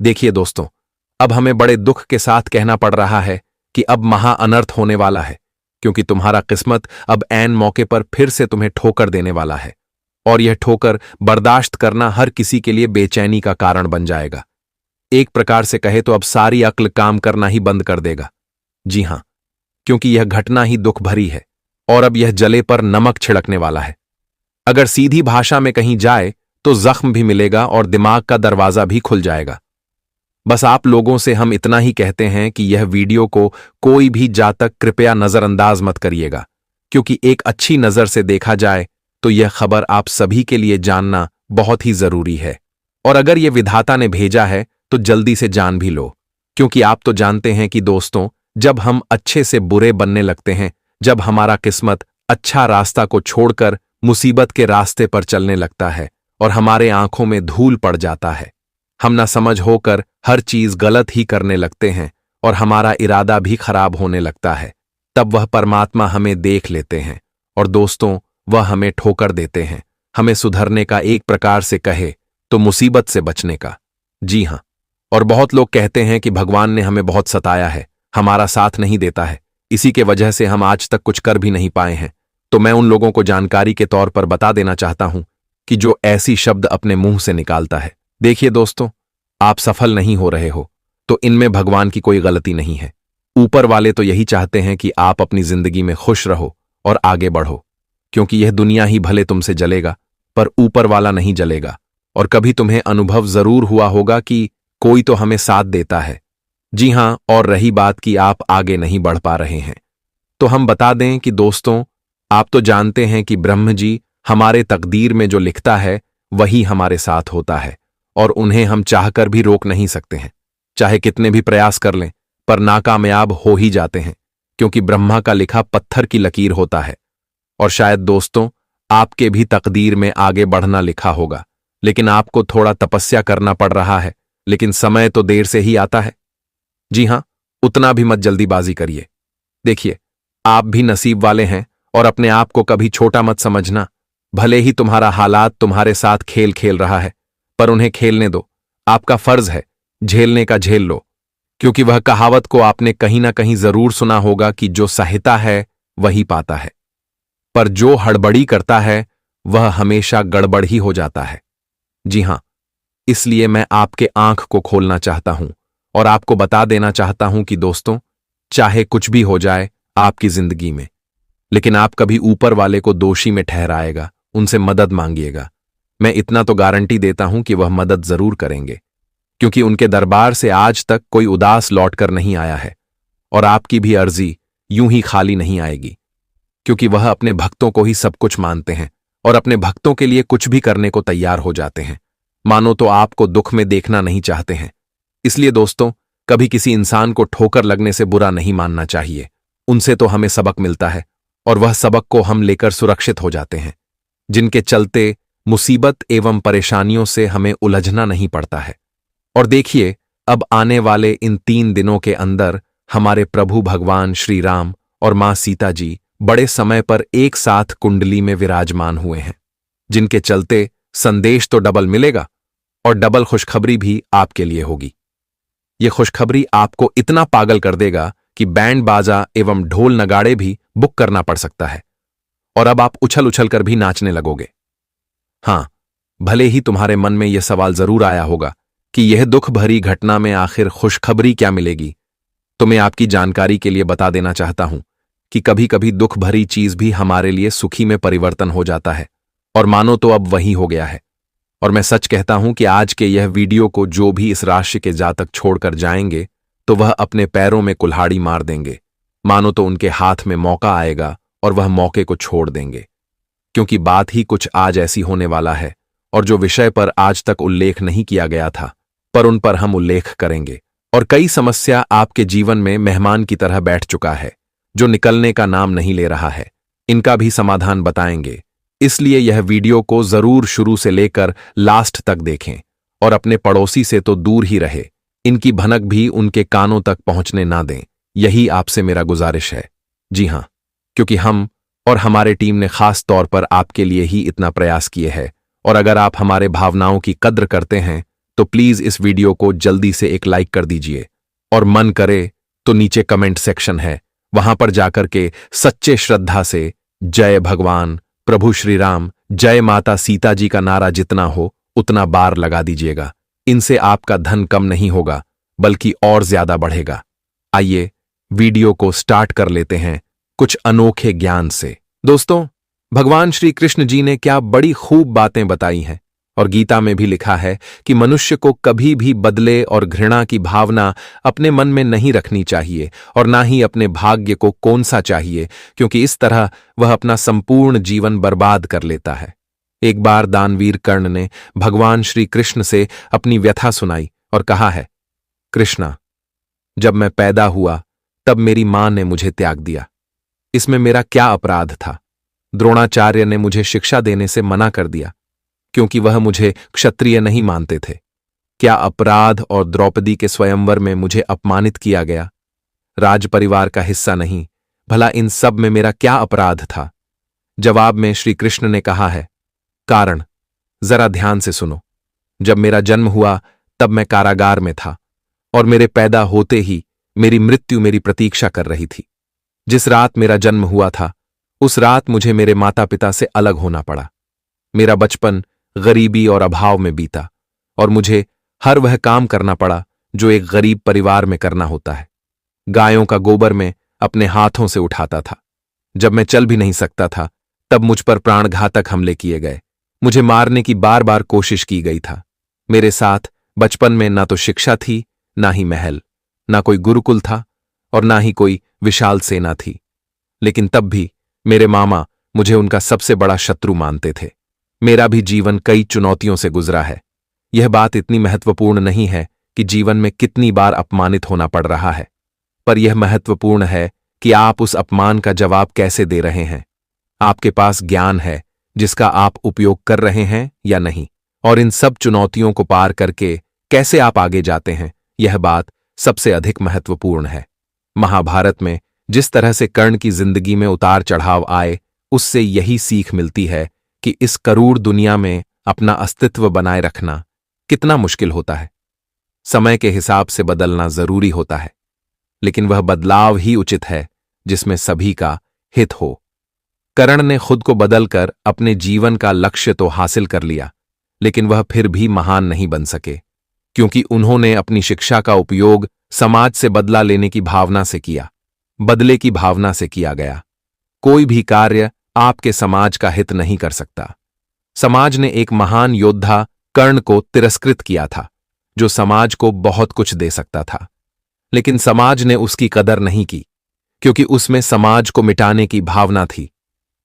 देखिए दोस्तों, अब हमें बड़े दुख के साथ कहना पड़ रहा है कि अब महा अनर्थ होने वाला है, क्योंकि तुम्हारा किस्मत अब ऐन मौके पर फिर से तुम्हें ठोकर देने वाला है। और यह ठोकर बर्दाश्त करना हर किसी के लिए बेचैनी का कारण बन जाएगा। एक प्रकार से कहे तो अब सारी अक्ल काम करना ही बंद कर देगा। जी हां, क्योंकि यह घटना ही दुख भरी है और अब यह जले पर नमक छिड़कने वाला है। अगर सीधी भाषा में कहीं जाए तो जख्म भी मिलेगा और दिमाग का दरवाजा भी खुल जाएगा। बस आप लोगों से हम इतना ही कहते हैं कि यह वीडियो को कोई भी जातक कृपया नजरअंदाज मत करिएगा, क्योंकि एक अच्छी नजर से देखा जाए तो यह खबर आप सभी के लिए जानना बहुत ही जरूरी है। और अगर यह विधाता ने भेजा है तो जल्दी से जान भी लो, क्योंकि आप तो जानते हैं कि दोस्तों, जब हम अच्छे से बुरे बनने लगते हैं, जब हमारा किस्मत अच्छा रास्ता को छोड़कर मुसीबत के रास्ते पर चलने लगता है और हमारे आंखों में धूल पड़ जाता है, हम ना समझ होकर हर चीज गलत ही करने लगते हैं और हमारा इरादा भी खराब होने लगता है, तब वह परमात्मा हमें देख लेते हैं और दोस्तों, वह हमें ठोकर देते हैं, हमें सुधरने का, एक प्रकार से कहे तो मुसीबत से बचने का। जी हां, और बहुत लोग कहते हैं कि भगवान ने हमें बहुत सताया है, हमारा साथ नहीं देता है, इसी के वजह से हम आज तक कुछ कर भी नहीं पाए हैं। तो मैं उन लोगों को जानकारी के तौर पर बता देना चाहता हूं कि जो ऐसी शब्द अपने मुंह से निकालता है, देखिए दोस्तों, आप सफल नहीं हो रहे हो तो इनमें भगवान की कोई गलती नहीं है। ऊपर वाले तो यही चाहते हैं कि आप अपनी जिंदगी में खुश रहो और आगे बढ़ो, क्योंकि यह दुनिया ही भले तुमसे जलेगा पर ऊपर वाला नहीं जलेगा। और कभी तुम्हें अनुभव जरूर हुआ होगा कि कोई तो हमें साथ देता है। जी हां, और रही बात कि आप आगे नहीं बढ़ पा रहे हैं, तो हम बता दें कि दोस्तों, आप तो जानते हैं कि ब्रह्म जी हमारे तकदीर में जो लिखता है वही हमारे साथ होता है और उन्हें हम चाहकर भी रोक नहीं सकते हैं। चाहे कितने भी प्रयास कर लें पर नाकामयाब हो ही जाते हैं, क्योंकि ब्रह्मा का लिखा पत्थर की लकीर होता है। और शायद दोस्तों, आपके भी तकदीर में आगे बढ़ना लिखा होगा, लेकिन आपको थोड़ा तपस्या करना पड़ रहा है, लेकिन समय तो देर से ही आता है। जी हां, उतना भी मत जल्दीबाजी करिए। देखिए, आप भी नसीब वाले हैं और अपने आप को कभी छोटा मत समझना। भले ही तुम्हारा हालात तुम्हारे साथ खेल खेल रहा है, पर उन्हें खेलने दो। आपका फर्ज है झेलने का झेल लो, क्योंकि वह कहावत को आपने कहीं ना कहीं जरूर सुना होगा कि जो सहता है वही पाता है, पर जो हड़बड़ी करता है वह हमेशा गड़बड़ ही हो जाता है। जी हां, इसलिए मैं आपके आंख को खोलना चाहता हूं और आपको बता देना चाहता हूं कि दोस्तों, चाहे कुछ भी हो जाए आपकी जिंदगी में, लेकिन आप कभी ऊपर वाले को दोषी में ठहराएगा, उनसे मदद मांगिएगा। मैं इतना तो गारंटी देता हूं कि वह मदद जरूर करेंगे, क्योंकि उनके दरबार से आज तक कोई उदास लौटकर नहीं आया है और आपकी भी अर्जी यूं ही खाली नहीं आएगी, क्योंकि वह अपने भक्तों को ही सब कुछ मानते हैं और अपने भक्तों के लिए कुछ भी करने को तैयार हो जाते हैं। मानो तो आपको दुख में देखना नहीं चाहते हैं। इसलिए दोस्तों, कभी किसी इंसान को ठोकर लगने से बुरा नहीं मानना चाहिए। उनसे तो हमें सबक मिलता है और वह सबक को हम लेकर सुरक्षित हो जाते हैं, जिनके चलते मुसीबत एवं परेशानियों से हमें उलझना नहीं पड़ता है। और देखिए, अब आने वाले इन 3 दिनों के अंदर हमारे प्रभु भगवान श्री राम और मां सीता जी बड़े समय पर एक साथ कुंडली में विराजमान हुए हैं, जिनके चलते संदेश तो डबल मिलेगा और डबल खुशखबरी भी आपके लिए होगी। यह खुशखबरी आपको इतना पागल कर देगा कि बैंड बाजा एवं ढोल नगाड़े भी बुक करना पड़ सकता है और अब आप उछल उछल कर भी नाचने लगोगे। हां, भले ही तुम्हारे मन में यह सवाल जरूर आया होगा कि यह दुख भरी घटना में आखिर खुशखबरी क्या मिलेगी, तो मैं आपकी जानकारी के लिए बता देना चाहता हूं कि कभी कभी दुख भरी चीज भी हमारे लिए सुखी में परिवर्तन हो जाता है, और मानो तो अब वही हो गया है। और मैं सच कहता हूं कि आज के यह वीडियो को जो भी इस राशि के जातक छोड़कर जाएंगे तो वह अपने पैरों में कुल्हाड़ी मार देंगे। मानो तो उनके हाथ में मौका आएगा और वह मौके को छोड़ देंगे, क्योंकि बात ही कुछ आज ऐसी होने वाला है और जो विषय पर आज तक उल्लेख नहीं किया गया था, पर उन पर हम उल्लेख करेंगे। और कई समस्या आपके जीवन में मेहमान की तरह बैठ चुका है, जो निकलने का नाम नहीं ले रहा है, इनका भी समाधान बताएंगे। इसलिए यह वीडियो को जरूर शुरू से लेकर लास्ट तक देखें और अपने पड़ोसी से तो दूर ही रहे, इनकी भनक भी उनके कानों तक पहुंचने ना दें। यही आपसे मेरा गुजारिश है। जी हां, क्योंकि हम और हमारे टीम ने खास तौर पर आपके लिए ही इतना प्रयास किए हैं, और अगर आप हमारे भावनाओं की कद्र करते हैं तो प्लीज इस वीडियो को जल्दी से एक लाइक कर दीजिए, और मन करे तो नीचे कमेंट सेक्शन है, वहां पर जाकर के सच्चे श्रद्धा से जय भगवान प्रभु श्री राम, जय माता सीता जी का नारा जितना हो उतना बार लगा दीजिएगा। इनसे आपका धन कम नहीं होगा बल्कि और ज्यादा बढ़ेगा। आइए वीडियो को स्टार्ट कर लेते हैं कुछ अनोखे ज्ञान से। दोस्तों, भगवान श्री कृष्ण जी ने क्या बड़ी खूब बातें बताई हैं, और गीता में भी लिखा है कि मनुष्य को कभी भी बदले और घृणा की भावना अपने मन में नहीं रखनी चाहिए, और ना ही अपने भाग्य को कोनसा चाहिए, क्योंकि इस तरह वह अपना संपूर्ण जीवन बर्बाद कर लेता है। एक बार दानवीर कर्ण ने भगवान श्री कृष्ण से अपनी व्यथा सुनाई और कहा है, कृष्णा, जब मैं पैदा हुआ तब मेरी मां ने मुझे त्याग दिया। इसमें मेरा क्या अपराध था? द्रोणाचार्य ने मुझे शिक्षा देने से मना कर दिया क्योंकि वह मुझे क्षत्रिय नहीं मानते थे। क्या अपराध और द्रौपदी के स्वयंवर में मुझे अपमानित किया गया? राज परिवार का हिस्सा नहीं, भला इन सब में मेरा क्या अपराध था? जवाब में श्री कृष्ण ने कहा है, कारण जरा ध्यान से सुनो। जब मेरा जन्म हुआ तब मैं कारागार में था, और मेरे पैदा होते ही मेरी मृत्यु मेरी प्रतीक्षा कर रही थी। जिस रात मेरा जन्म हुआ था उस रात मुझे मेरे माता पिता से अलग होना पड़ा। मेरा बचपन गरीबी और अभाव में बीता, और मुझे हर वह काम करना पड़ा जो एक गरीब परिवार में करना होता है। गायों का गोबर मैं अपने हाथों से उठाता था। जब मैं चल भी नहीं सकता था तब मुझ पर प्राणघातक हमले किए गए। मुझे मारने की बार बार कोशिश की गई था। मेरे साथ बचपन में ना तो शिक्षा थी, ना ही महल, ना कोई गुरुकुल था, और ना ही कोई विशाल सेना थी। लेकिन तब भी मेरे मामा मुझे उनका सबसे बड़ा शत्रु मानते थे। मेरा भी जीवन कई चुनौतियों से गुजरा है। यह बात इतनी महत्वपूर्ण नहीं है कि जीवन में कितनी बार अपमानित होना पड़ रहा है, पर यह महत्वपूर्ण है कि आप उस अपमान का जवाब कैसे दे रहे हैं। आपके पास ज्ञान है जिसका आप उपयोग कर रहे हैं या नहीं, और इन सब चुनौतियों को पार करके कैसे आप आगे जाते हैं, यह बात सबसे अधिक महत्वपूर्ण है। महाभारत में जिस तरह से कर्ण की जिंदगी में उतार चढ़ाव आए, उससे यही सीख मिलती है कि इस करूड़ दुनिया में अपना अस्तित्व बनाए रखना कितना मुश्किल होता है। समय के हिसाब से बदलना जरूरी होता है, लेकिन वह बदलाव ही उचित है जिसमें सभी का हित हो। कर्ण ने खुद को बदलकर अपने जीवन का लक्ष्य तो हासिल कर लिया, लेकिन वह फिर भी महान नहीं बन सके, क्योंकि उन्होंने अपनी शिक्षा का उपयोग समाज से बदला लेने की भावना से किया। बदले की भावना से किया गया कोई भी कार्य आपके समाज का हित नहीं कर सकता। समाज ने एक महान योद्धा कर्ण को तिरस्कृत किया था, जो समाज को बहुत कुछ दे सकता था, लेकिन समाज ने उसकी कदर नहीं की, क्योंकि उसमें समाज को मिटाने की भावना थी।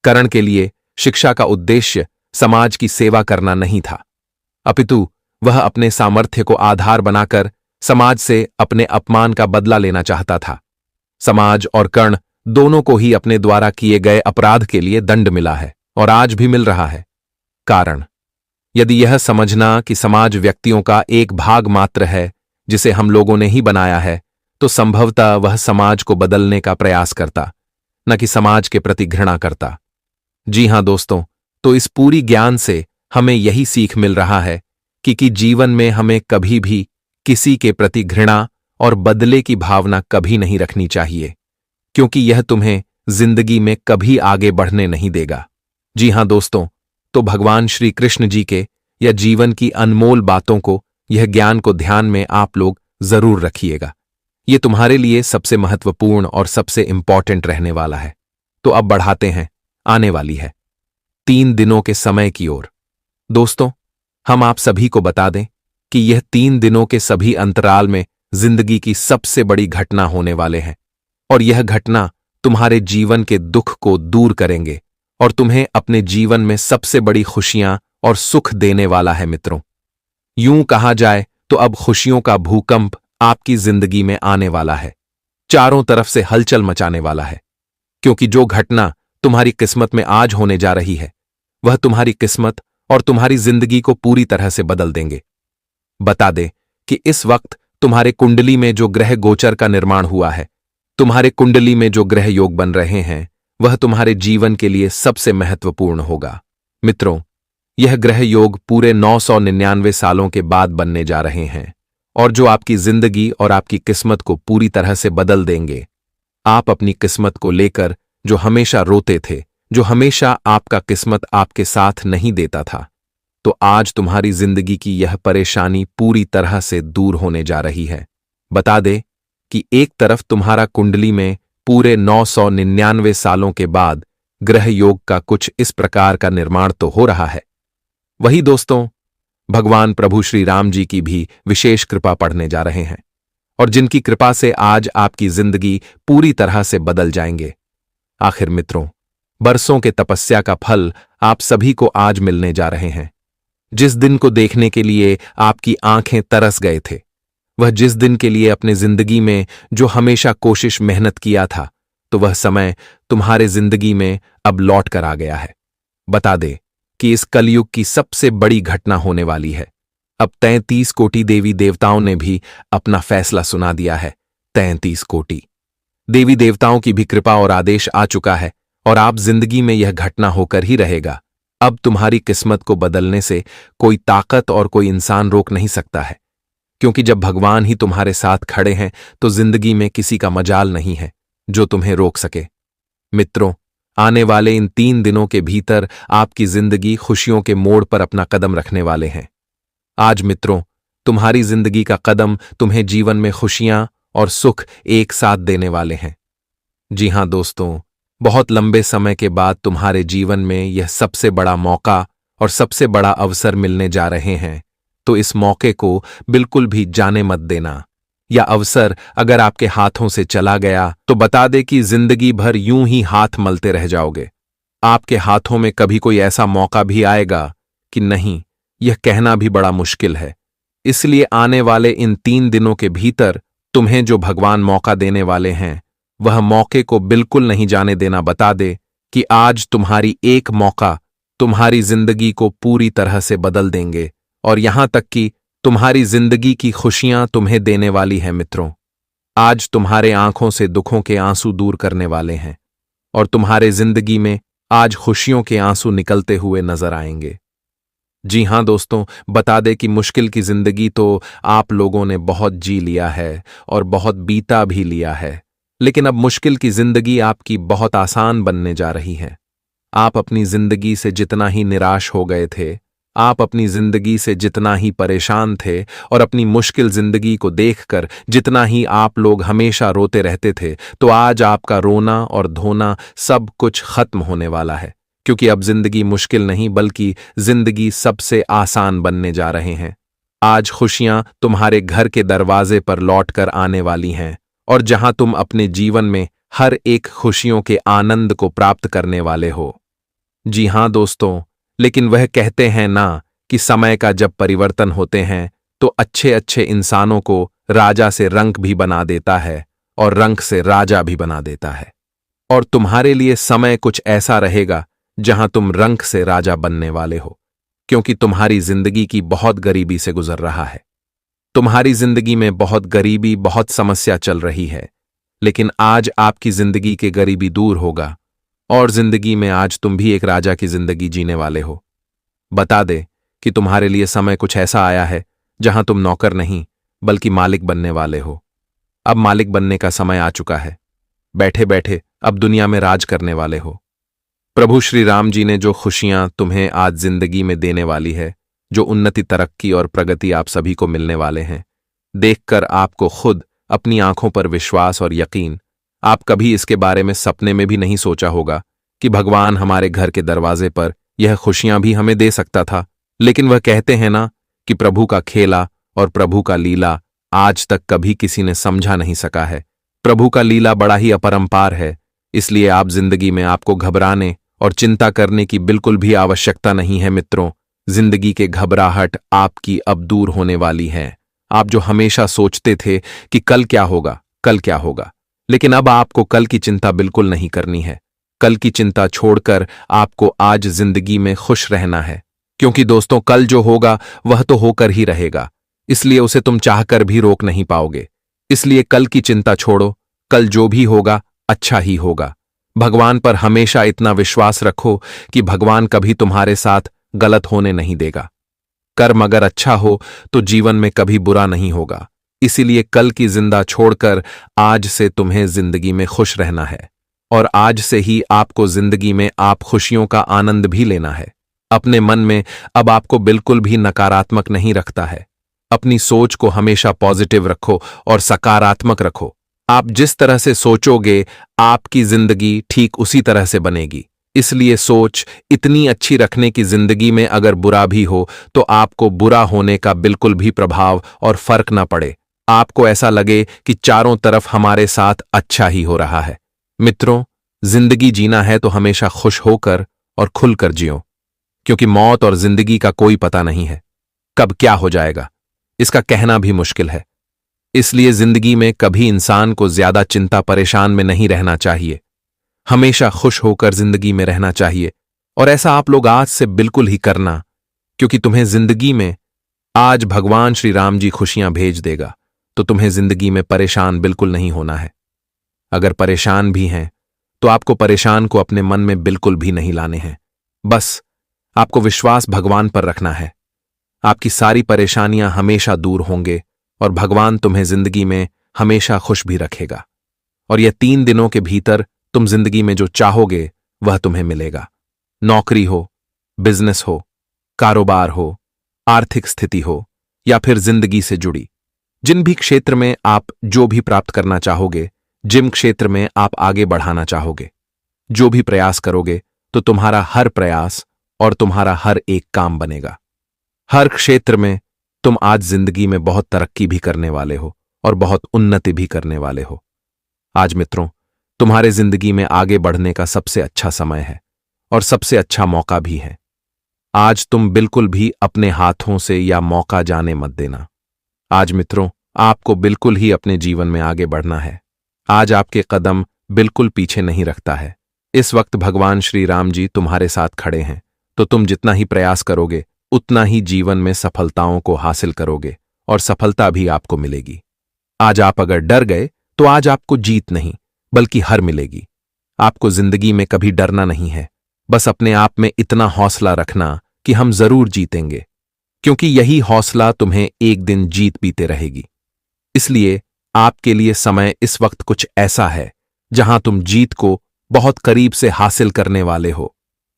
कर्ण के लिए शिक्षा का उद्देश्य समाज की सेवा करना नहीं था, अपितु वह अपने सामर्थ्य को आधार बनाकर समाज से अपने अपमान का बदला लेना चाहता था। समाज और कर्ण दोनों को ही अपने द्वारा किए गए अपराध के लिए दंड मिला है, और आज भी मिल रहा है। कारण, यदि यह समझना कि समाज व्यक्तियों का एक भाग मात्र है जिसे हम लोगों ने ही बनाया है, तो संभवतः वह समाज को बदलने का प्रयास करता, न कि समाज के प्रति घृणा करता। जी हां दोस्तों, तो इस पूरी ज्ञान से हमें यही सीख मिल रहा है कि जीवन में हमें कभी भी किसी के प्रति घृणा और बदले की भावना कभी नहीं रखनी चाहिए, क्योंकि यह तुम्हें जिंदगी में कभी आगे बढ़ने नहीं देगा। जी हां दोस्तों, तो भगवान श्री कृष्ण जी के या जीवन की अनमोल बातों को, यह ज्ञान को ध्यान में आप लोग जरूर रखिएगा। ये तुम्हारे लिए सबसे महत्वपूर्ण और सबसे इंपॉर्टेंट रहने वाला है। तो अब बढ़ाते हैं आने वाली है 3 दिनों के समय की ओर। दोस्तों, हम आप सभी को बता दें कि यह 3 दिनों के सभी अंतराल में जिंदगी की सबसे बड़ी घटना होने वाले हैं, और यह घटना तुम्हारे जीवन के दुख को दूर करेंगे और तुम्हें अपने जीवन में सबसे बड़ी खुशियां और सुख देने वाला है। मित्रों, यूं कहा जाए तो अब खुशियों का भूकंप आपकी जिंदगी में आने वाला है, चारों तरफ से हलचल मचाने वाला है, क्योंकि जो घटना तुम्हारी किस्मत में आज होने जा रही है, वह तुम्हारी किस्मत और तुम्हारी जिंदगी को पूरी तरह से बदल देंगे। बता दे कि इस वक्त तुम्हारे कुंडली में जो ग्रह गोचर का निर्माण हुआ है, तुम्हारे कुंडली में जो ग्रह योग बन रहे हैं, वह तुम्हारे जीवन के लिए सबसे महत्वपूर्ण होगा। मित्रों, यह ग्रह योग पूरे 999 सालों के बाद बनने जा रहे हैं और जो आपकी जिंदगी और आपकी किस्मत को पूरी तरह से बदल देंगे। आप अपनी किस्मत को लेकर जो हमेशा रोते थे, जो हमेशा आपका किस्मत आपके साथ नहीं देता था, तो आज तुम्हारी जिंदगी की यह परेशानी पूरी तरह से दूर होने जा रही है। बता दे कि एक तरफ तुम्हारा कुंडली में पूरे 999 सालों के बाद ग्रह योग का कुछ इस प्रकार का निर्माण तो हो रहा है, वही दोस्तों भगवान प्रभु श्री राम जी की भी विशेष कृपा पढ़ने जा रहे हैं और जिनकी कृपा से आज आपकी जिंदगी पूरी तरह से बदल जाएंगे। आखिर मित्रों, बरसों के तपस्या का फल आप सभी को आज मिलने जा रहे हैं। जिस दिन को देखने के लिए आपकी आंखें तरस गए थे, वह जिस दिन के लिए अपने जिंदगी में जो हमेशा कोशिश मेहनत किया था, तो वह समय तुम्हारे जिंदगी में अब लौट कर आ गया है। बता दे कि इस कलयुग की सबसे बड़ी घटना होने वाली है। अब 33 कोटि देवी देवताओं ने भी अपना फैसला सुना दिया है। 33 कोटि देवी देवताओं की भी कृपा और आदेश आ चुका है और आप जिंदगी में यह घटना होकर ही रहेगा। अब तुम्हारी किस्मत को बदलने से कोई ताकत और कोई इंसान रोक नहीं सकता है, क्योंकि जब भगवान ही तुम्हारे साथ खड़े हैं तो जिंदगी में किसी का मजाल नहीं है जो तुम्हें रोक सके। मित्रों, आने वाले इन 3 दिनों के भीतर आपकी जिंदगी खुशियों के मोड़ पर अपना कदम रखने वाले हैं। आज मित्रों, तुम्हारी जिंदगी का कदम तुम्हें जीवन में खुशियां और सुख एक साथ देने वाले हैं। जी हां दोस्तों, बहुत लंबे समय के बाद तुम्हारे जीवन में यह सबसे बड़ा मौका और सबसे बड़ा अवसर मिलने जा रहे हैं, तो इस मौके को बिल्कुल भी जाने मत देना। या अवसर अगर आपके हाथों से चला गया तो बता दे कि जिंदगी भर यूं ही हाथ मलते रह जाओगे। आपके हाथों में कभी कोई ऐसा मौका भी आएगा कि नहीं, यह कहना भी बड़ा मुश्किल है। इसलिए आने वाले इन 3 दिनों के भीतर तुम्हें जो भगवान मौका देने वाले हैं, वह मौके को बिल्कुल नहीं जाने देना। बता दे कि आज तुम्हारी एक मौका तुम्हारी जिंदगी को पूरी तरह से बदल देंगे और यहां तक कि तुम्हारी जिंदगी की खुशियां तुम्हें देने वाली है। मित्रों, आज तुम्हारे आंखों से दुखों के आंसू दूर करने वाले हैं और तुम्हारे जिंदगी में आज खुशियों के आंसू निकलते हुए नजर आएंगे। जी हां दोस्तों, बता दे कि मुश्किल की जिंदगी तो आप लोगों ने बहुत जी लिया है और बहुत बीता भी लिया है, लेकिन अब मुश्किल की जिंदगी आपकी बहुत आसान बनने जा रही है। आप अपनी जिंदगी से जितना ही निराश हो गए थे, आप अपनी जिंदगी से जितना ही परेशान थे और अपनी मुश्किल जिंदगी को देखकर जितना ही आप लोग हमेशा रोते रहते थे, तो आज आपका रोना और धोना सब कुछ खत्म होने वाला है, क्योंकि अब जिंदगी मुश्किल नहीं बल्कि जिंदगी सबसे आसान बनने जा रहे हैं। आज खुशियां तुम्हारे घर के दरवाजे पर लौटकर आने वाली हैं और जहां तुम अपने जीवन में हर एक खुशियों के आनंद को प्राप्त करने वाले हो। जी हां दोस्तों, लेकिन वह कहते हैं ना कि समय का जब परिवर्तन होते हैं तो अच्छे अच्छे इंसानों को राजा से रंक भी बना देता है और रंक से राजा भी बना देता है। और तुम्हारे लिए समय कुछ ऐसा रहेगा जहां तुम रंक से राजा बनने वाले हो, क्योंकि तुम्हारी जिंदगी की बहुत गरीबी से गुजर रहा है। तुम्हारी जिंदगी में बहुत गरीबी, बहुत समस्या चल रही है, लेकिन आज आपकी जिंदगी के गरीबी दूर होगा और जिंदगी में आज तुम भी एक राजा की जिंदगी जीने वाले हो। बता दे कि तुम्हारे लिए समय कुछ ऐसा आया है जहां तुम नौकर नहीं बल्कि मालिक बनने वाले हो। अब मालिक बनने का समय आ चुका है। बैठे बैठे अब दुनिया में राज करने वाले हो। प्रभु श्री राम जी ने जो खुशियां तुम्हें आज जिंदगी में देने वाली है, जो उन्नति, तरक्की और प्रगति आप सभी को मिलने वाले हैं, देखकर आपको खुद अपनी आंखों पर विश्वास और यकीन, आप कभी इसके बारे में सपने में भी नहीं सोचा होगा कि भगवान हमारे घर के दरवाजे पर यह खुशियां भी हमें दे सकता था। लेकिन वह कहते हैं ना कि प्रभु का खेला और प्रभु का लीला आज तक कभी किसी ने समझा नहीं सका है। प्रभु का लीला बड़ा ही अपरंपार है, इसलिए आप जिंदगी में आपको घबराने और चिंता करने की बिल्कुल भी आवश्यकता नहीं है। मित्रों, जिंदगी के घबराहट आपकी अब दूर होने वाली है। आप जो हमेशा सोचते थे कि कल क्या होगा, कल क्या होगा, लेकिन अब आपको कल की चिंता बिल्कुल नहीं करनी है। कल की चिंता छोड़कर आपको आज जिंदगी में खुश रहना है, क्योंकि दोस्तों कल जो होगा वह तो होकर ही रहेगा, इसलिए उसे तुम चाहकर भी रोक नहीं पाओगे। इसलिए कल की चिंता छोड़ो, कल जो भी होगा अच्छा ही होगा। भगवान पर हमेशा इतना विश्वास रखो कि भगवान कभी तुम्हारे साथ गलत होने नहीं देगा। कर्म अगर अच्छा हो तो जीवन में कभी बुरा नहीं होगा। इसीलिए कल की जिंदा छोड़कर आज से तुम्हें जिंदगी में खुश रहना है, और आज से ही आपको जिंदगी में आप खुशियों का आनंद भी लेना है। अपने मन में अब आपको बिल्कुल भी नकारात्मक नहीं रखता है। अपनी सोच को हमेशा पॉजिटिव रखो और सकारात्मक रखो। आप जिस तरह से सोचोगे आपकी जिंदगी ठीक उसी तरह से बनेगी। इसलिए सोच इतनी अच्छी रखने की जिंदगी में अगर बुरा भी हो तो आपको बुरा होने का बिल्कुल भी प्रभाव और फर्क ना पड़े। आपको ऐसा लगे कि चारों तरफ हमारे साथ अच्छा ही हो रहा है। मित्रों, जिंदगी जीना है तो हमेशा खुश होकर और खुलकर जियो, क्योंकि मौत और जिंदगी का कोई पता नहीं है। कब क्या हो जाएगा इसका कहना भी मुश्किल है। इसलिए जिंदगी में कभी इंसान को ज्यादा चिंता परेशान में नहीं रहना चाहिए। हमेशा खुश होकर जिंदगी में रहना चाहिए, और ऐसा आप लोग आज से बिल्कुल ही करना, क्योंकि तुम्हें जिंदगी में आज भगवान श्री राम जी खुशियां भेज देगा, तो तुम्हें जिंदगी में परेशान बिल्कुल नहीं होना है। अगर परेशान भी हैं तो आपको परेशान को अपने मन में बिल्कुल भी नहीं लाने हैं। बस आपको विश्वास भगवान पर रखना है। आपकी सारी परेशानियां हमेशा दूर होंगे और भगवान तुम्हें जिंदगी में हमेशा खुश भी रखेगा। और यह 3 दिनों के भीतर तुम जिंदगी में जो चाहोगे वह तुम्हें मिलेगा। नौकरी हो, बिजनेस हो, कारोबार हो, आर्थिक स्थिति हो, या फिर जिंदगी से जुड़ी जिन भी क्षेत्र में आप जो भी प्राप्त करना चाहोगे, जिन क्षेत्र में आप आगे बढ़ाना चाहोगे, जो भी प्रयास करोगे तो तुम्हारा हर प्रयास और तुम्हारा हर एक काम बनेगा। हर क्षेत्र में तुम आज जिंदगी में बहुत तरक्की भी करने वाले हो और बहुत उन्नति भी करने वाले हो। आज मित्रों, तुम्हारे जिंदगी में आगे बढ़ने का सबसे अच्छा समय है और सबसे अच्छा मौका भी है। आज तुम बिल्कुल भी अपने हाथों से या मौका जाने मत देना। आज मित्रों, आपको बिल्कुल ही अपने जीवन में आगे बढ़ना है। आज आपके कदम बिल्कुल पीछे नहीं रखता है। इस वक्त भगवान श्री राम जी तुम्हारे साथ खड़े हैं, तो तुम जितना ही प्रयास करोगे उतना ही जीवन में सफलताओं को हासिल करोगे और सफलता भी आपको मिलेगी। आज आप अगर डर गए तो आज आपको जीत नहीं बल्कि हार मिलेगी। आपको जिंदगी में कभी डरना नहीं है, बस अपने आप में इतना हौसला रखना कि हम जरूर जीतेंगे, क्योंकि यही हौसला तुम्हें एक दिन जीत पीते रहेगी। इसलिए आपके लिए समय इस वक्त कुछ ऐसा है जहां तुम जीत को बहुत करीब से हासिल करने वाले हो,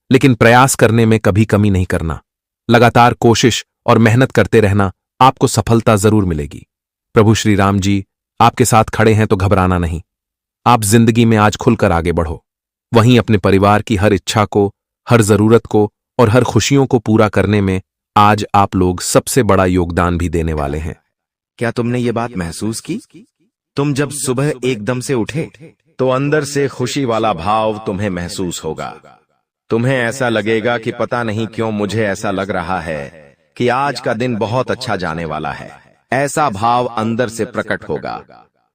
लेकिन प्रयास करने में कभी कमी नहीं करना। लगातार कोशिश और मेहनत करते रहना, आपको सफलता जरूर मिलेगी। प्रभु श्री राम जी आपके साथ खड़े हैं तो घबराना नहीं। आप जिंदगी में आज खुलकर आगे बढ़ो। वहीं अपने परिवार की हर इच्छा को, हर जरूरत को और हर खुशियों को पूरा करने में आज आप लोग सबसे बड़ा योगदान भी देने वाले हैं। क्या तुमने ये बात महसूस की? तुम जब सुबह एकदम से उठे तो अंदर से खुशी वाला भाव तुम्हें महसूस होगा। तुम्हें ऐसा लगेगा कि पता नहीं क्यों मुझे ऐसा लग रहा है कि आज का दिन बहुत अच्छा जाने वाला है। ऐसा भाव अंदर से प्रकट होगा,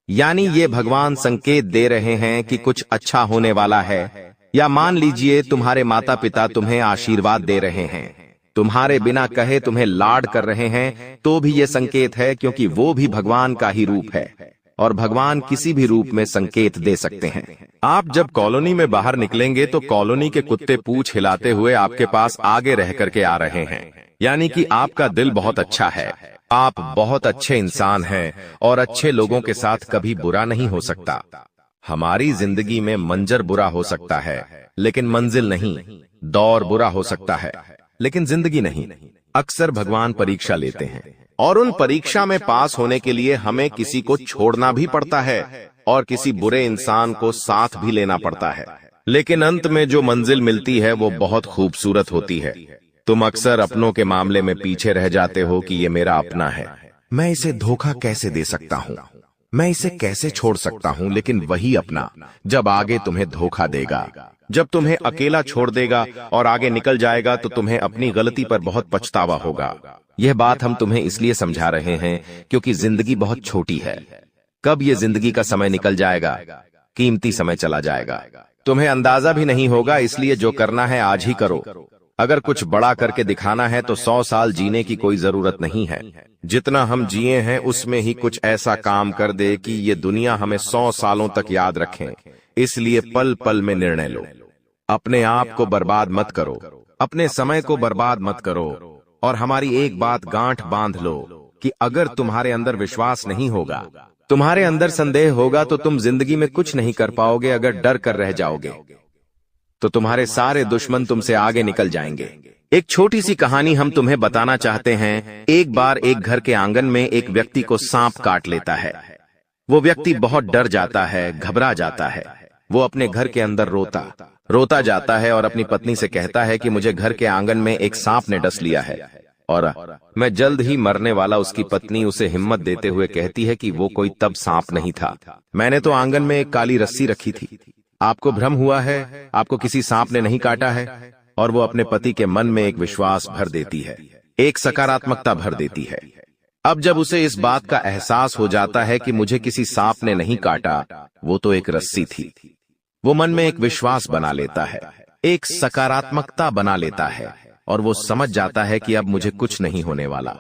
यानी ये भगवान संकेत दे रहे हैं कि कुछ अच्छा होने वाला है। या मान लीजिए तुम्हारे माता पिता तुम्हें आशीर्वाद दे रहे हैं, तुम्हारे बिना कहे तुम्हें लाड कर रहे हैं, तो भी ये संकेत है, क्योंकि वो भी भगवान का ही रूप है और भगवान किसी भी रूप में संकेत दे सकते हैं। आप जब कॉलोनी में बाहर निकलेंगे तो कॉलोनी के कुत्ते पूंछ हिलाते हुए आपके पास आगे रह करके आ रहे हैं, यानी कि आपका दिल बहुत अच्छा है। आप बहुत अच्छे इंसान हैं और अच्छे लोगों के साथ कभी बुरा नहीं हो सकता। हमारी जिंदगी में मंजर बुरा हो सकता है लेकिन मंजिल नहीं, दौर बुरा हो सकता है लेकिन जिंदगी नहीं। अक्सर भगवान परीक्षा लेते हैं और उन परीक्षा में पास होने के लिए हमें किसी को छोड़ना भी पड़ता है और किसी बुरे इंसान को साथ भी लेना पड़ता है, लेकिन अंत में जो मंजिल मिलती है वो बहुत खूबसूरत होती है। तुम अक्सर अपनों के मामले में पीछे रह जाते हो कि ये मेरा अपना है, मैं इसे धोखा कैसे दे सकता हूँ, मैं इसे कैसे छोड़ सकता हूँ। लेकिन वही अपना जब आगे तुम्हें धोखा देगा, जब तुम्हें अकेला छोड़ देगा और आगे निकल जाएगा, तो तुम्हें अपनी गलती पर बहुत पछतावा होगा। यह बात हम तुम्हें इसलिए समझा रहे हैं क्योंकि जिंदगी बहुत छोटी है। कब ये जिंदगी का समय निकल जाएगा, कीमती समय चला जाएगा, तुम्हें अंदाजा भी नहीं होगा। इसलिए जो करना है आज ही करो। अगर कुछ बड़ा करके दिखाना है तो 100 साल जीने की कोई जरूरत नहीं है। जितना हम जिए हैं उसमें ही कुछ ऐसा काम कर दे कि ये दुनिया हमें 100 सालों तक याद रखें। इसलिए पल पल में निर्णय लो, अपने आप को बर्बाद मत करो। अपने समय को बर्बाद मत करो और हमारी एक बात गांठ बांध लो कि अगर तुम्हारे अंदर विश्वास नहीं होगा, तुम्हारे अंदर संदेह होगा, तो तुम जिंदगी में कुछ नहीं कर पाओगे। अगर डर कर रह जाओगे तो तुम्हारे सारे दुश्मन तुमसे आगे निकल जाएंगे। एक छोटी सी कहानी हम तुम्हें बताना चाहते हैं। एक बार एक घर के आंगन में एक व्यक्ति को सांप काट लेता है। वो व्यक्ति बहुत डर जाता है, घबरा जाता है। वो अपने घर के अंदर रोता जाता है और अपनी पत्नी से कहता है कि मुझे घर के आंगन में एक सांप ने डस लिया है और मैं जल्द ही मरने वाला। उसकी पत्नी उसे हिम्मत देते हुए कहती है कि वो कोई तब सांप नहीं था, मैंने तो आंगन में एक काली रस्सी रखी थी। आपको भ्रम हुआ है, आपको किसी सांप ने नहीं काटा है। और वो अपने पति के मन में एक विश्वास भर देती है, एक सकारात्मकता भर देती है। अब जब उसे इस बात का एहसास हो जाता है कि मुझे किसी सांप ने नहीं काटा, वो तो एक रस्सी थी, वो मन में एक विश्वास बना लेता है, एक सकारात्मकता बना लेता है और वो समझ जाता है कि अब मुझे कुछ नहीं होने वाला।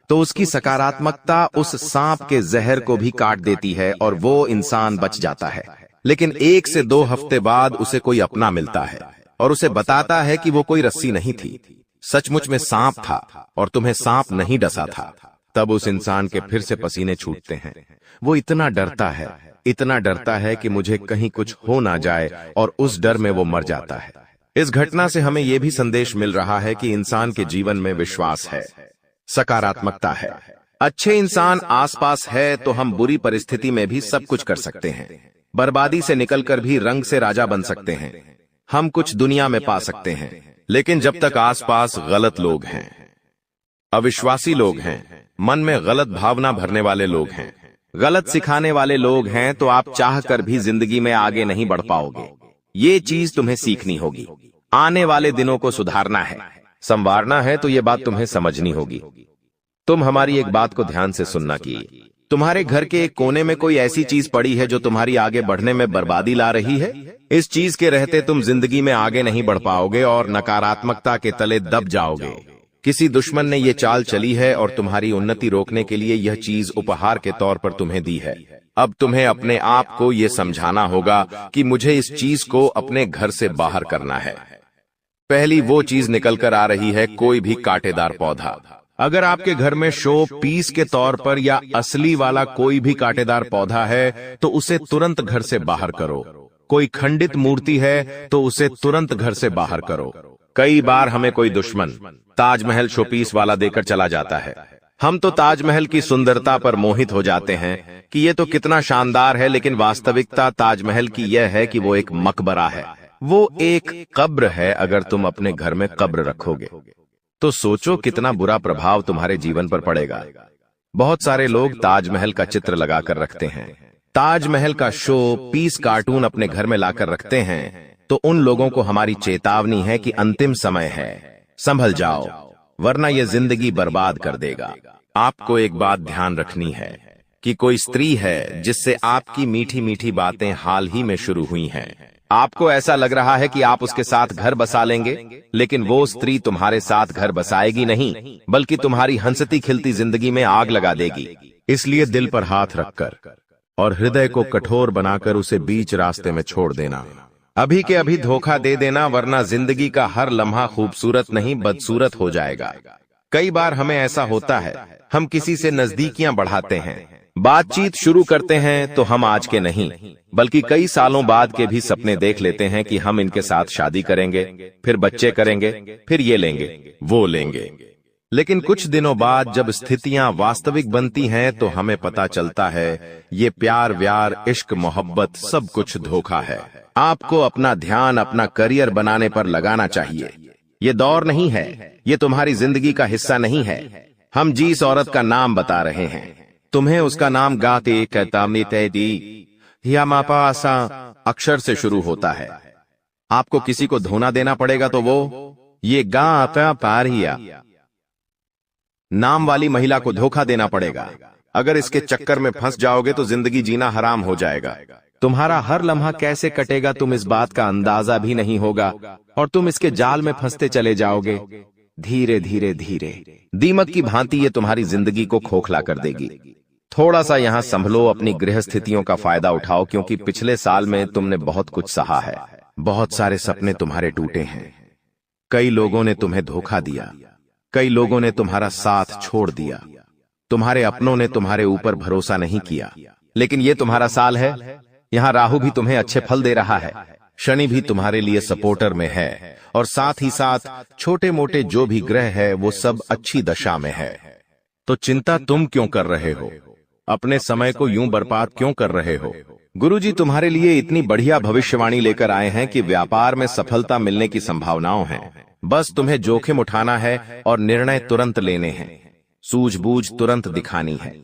तो उसकी सकारात्मकता उस सांप के जहर को भी काट देती है और वो इंसान बच जाता है। लेकिन 1 से 2 हफ्ते बाद उसे कोई अपना मिलता है और उसे बताता है कि वो कोई रस्सी नहीं थी, सचमुच में सांप था और तुम्हें सांप नहीं डसा था। तब उस इंसान के फिर से पसीने छूटते हैं। वो इतना डरता है कि मुझे कहीं कुछ हो ना जाए और उस डर में वो मर जाता है। इस घटना से हमें यह भी संदेश मिल रहा है कि इंसान के जीवन में विश्वास है, सकारात्मकता है, अच्छे इंसान आसपास है तो हम बुरी परिस्थिति में भी सब कुछ कर सकते हैं। बर्बादी से निकलकर भी रंग से राजा बन सकते हैं। हम कुछ दुनिया में पा सकते हैं। लेकिन जब तक आसपास गलत लोग हैं, अविश्वासी लोग हैं, मन में गलत भावना भरने वाले लोग हैं, गलत सिखाने वाले लोग हैं, तो आप चाहकर भी जिंदगी में आगे नहीं बढ़ पाओगे। ये चीज तुम्हें सीखनी होगी। आने वाले दिनों को सुधारना है, संवारना है, तो ये बात तुम्हें समझनी होगी। तुम हमारी एक बात को ध्यान से सुनना कि तुम्हारे घर के एक कोने में कोई ऐसी चीज पड़ी है जो तुम्हारी आगे बढ़ने में बर्बादी ला रही है। इस चीज के रहते तुम जिंदगी में आगे नहीं बढ़ पाओगे और नकारात्मकता के तले दब जाओगे। किसी दुश्मन ने ये चाल चली है और तुम्हारी उन्नति रोकने के लिए यह चीज उपहार के तौर पर तुम्हें दी है। अब तुम्हें अपने आप को ये समझाना होगा कि मुझे इस चीज को अपने घर से बाहर करना है। पहली वो चीज निकल कर आ रही है, कोई भी कांटेदार पौधा। अगर आपके घर में शो पीस के तौर पर या असली वाला कोई भी कांटेदार पौधा है तो उसे तुरंत घर से बाहर करो। कोई खंडित मूर्ति है तो उसे तुरंत घर से बाहर करो। कई बार हमें कोई दुश्मन ताजमहल शोपीस वाला देकर चला जाता है। हम तो ताजमहल की सुंदरता पर मोहित हो जाते हैं कि ये तो कितना शानदार है, लेकिन वास्तविकता ताजमहल की यह है कि वो एक मकबरा है, वो एक कब्र है। अगर तुम अपने घर में कब्र रखोगे तो सोचो कितना बुरा प्रभाव तुम्हारे जीवन पर पड़ेगा। बहुत सारे लोग ताजमहल का चित्र लगाकर रखते हैं, ताजमहल का शो पीस कार्टून अपने घर में लाकर रखते हैं। तो उन लोगों को हमारी चेतावनी है कि अंतिम समय है, संभल जाओ, वरना यह जिंदगी बर्बाद कर देगा। आपको एक बात ध्यान रखनी है कि कोई स्त्री है जिससे आपकी मीठी मीठी बातें हाल ही में शुरू हुई हैं। आपको ऐसा लग रहा है कि आप उसके साथ घर बसा लेंगे, लेकिन वो स्त्री तुम्हारे साथ घर बसाएगी नहीं, बल्कि तुम्हारी हंसती खिलती जिंदगी में आग लगा देगी। इसलिए दिल पर हाथ रखकर और हृदय को कठोर बनाकर उसे बीच रास्ते में छोड़ देना। अभी के अभी धोखा दे देना, वरना जिंदगी का हर लम्हा खूबसूरत नहीं बदसूरत हो जाएगा। कई बार हमें ऐसा होता है, हम किसी से नजदीकियां बढ़ाते हैं, बातचीत शुरू करते हैं, तो हम आज के नहीं बल्कि कई सालों बाद के भी सपने देख लेते हैं कि हम इनके साथ शादी करेंगे, फिर बच्चे करेंगे, फिर ये लेंगे वो लेंगे। लेकिन कुछ दिनों बाद जब स्थितियां वास्तविक बनती हैं तो हमें पता चलता है ये प्यार व्यार इश्क मोहब्बत सब कुछ धोखा है। आपको अपना ध्यान अपना करियर बनाने पर लगाना चाहिए। ये दौर नहीं है, ये तुम्हारी जिंदगी का हिस्सा नहीं है। हम जिस औरत का नाम बता रहे हैं, तुम्हें उसका नाम गाते कहता या मापासा अक्षर से शुरू होता है। आपको किसी को धोना देना पड़ेगा तो वो ये गा पारिया नाम वाली महिला को धोखा देना पड़ेगा। अगर इसके चक्कर में फंस जाओगे तो जिंदगी जीना हराम हो जाएगा। तुम्हारा हर लम्हा कैसे कटेगा तुम इस बात का अंदाजा भी नहीं होगा और तुम इसके जाल में फंसते चले जाओगे। धीरे धीरे धीरे दीमक की भांति ये तुम्हारी जिंदगी को खोखला कर देगी। थोड़ा सा यहाँ संभलो, अपनी गृह स्थितियों का फायदा उठाओ, क्योंकि पिछले साल में तुमने बहुत कुछ सहा है। बहुत सारे सपने तुम्हारे टूटे हैं, कई लोगों ने तुम्हें धोखा दिया, कई लोगों ने तुम्हारा साथ छोड़ दिया, तुम्हारे अपनों ने तुम्हारे ऊपर भरोसा नहीं किया। लेकिन ये तुम्हारा साल है। यहाँ राहु भी तुम्हें अच्छे फल दे रहा है, शनि भी तुम्हारे लिए सपोर्टर में है, और साथ ही साथ छोटे मोटे जो भी ग्रह है वो सब अच्छी दशा में है। तो चिंता तुम क्यों कर रहे हो? अपने समय को यूं बर्बाद क्यों कर रहे हो? गुरुजी तुम्हारे लिए इतनी बढ़िया भविष्यवाणी लेकर आए हैं कि व्यापार में सफलता मिलने की संभावनाओं हैं। बस तुम्हें जोखिम उठाना है और निर्णय तुरंत लेने हैं, सूझबूझ तुरंत दिखानी है।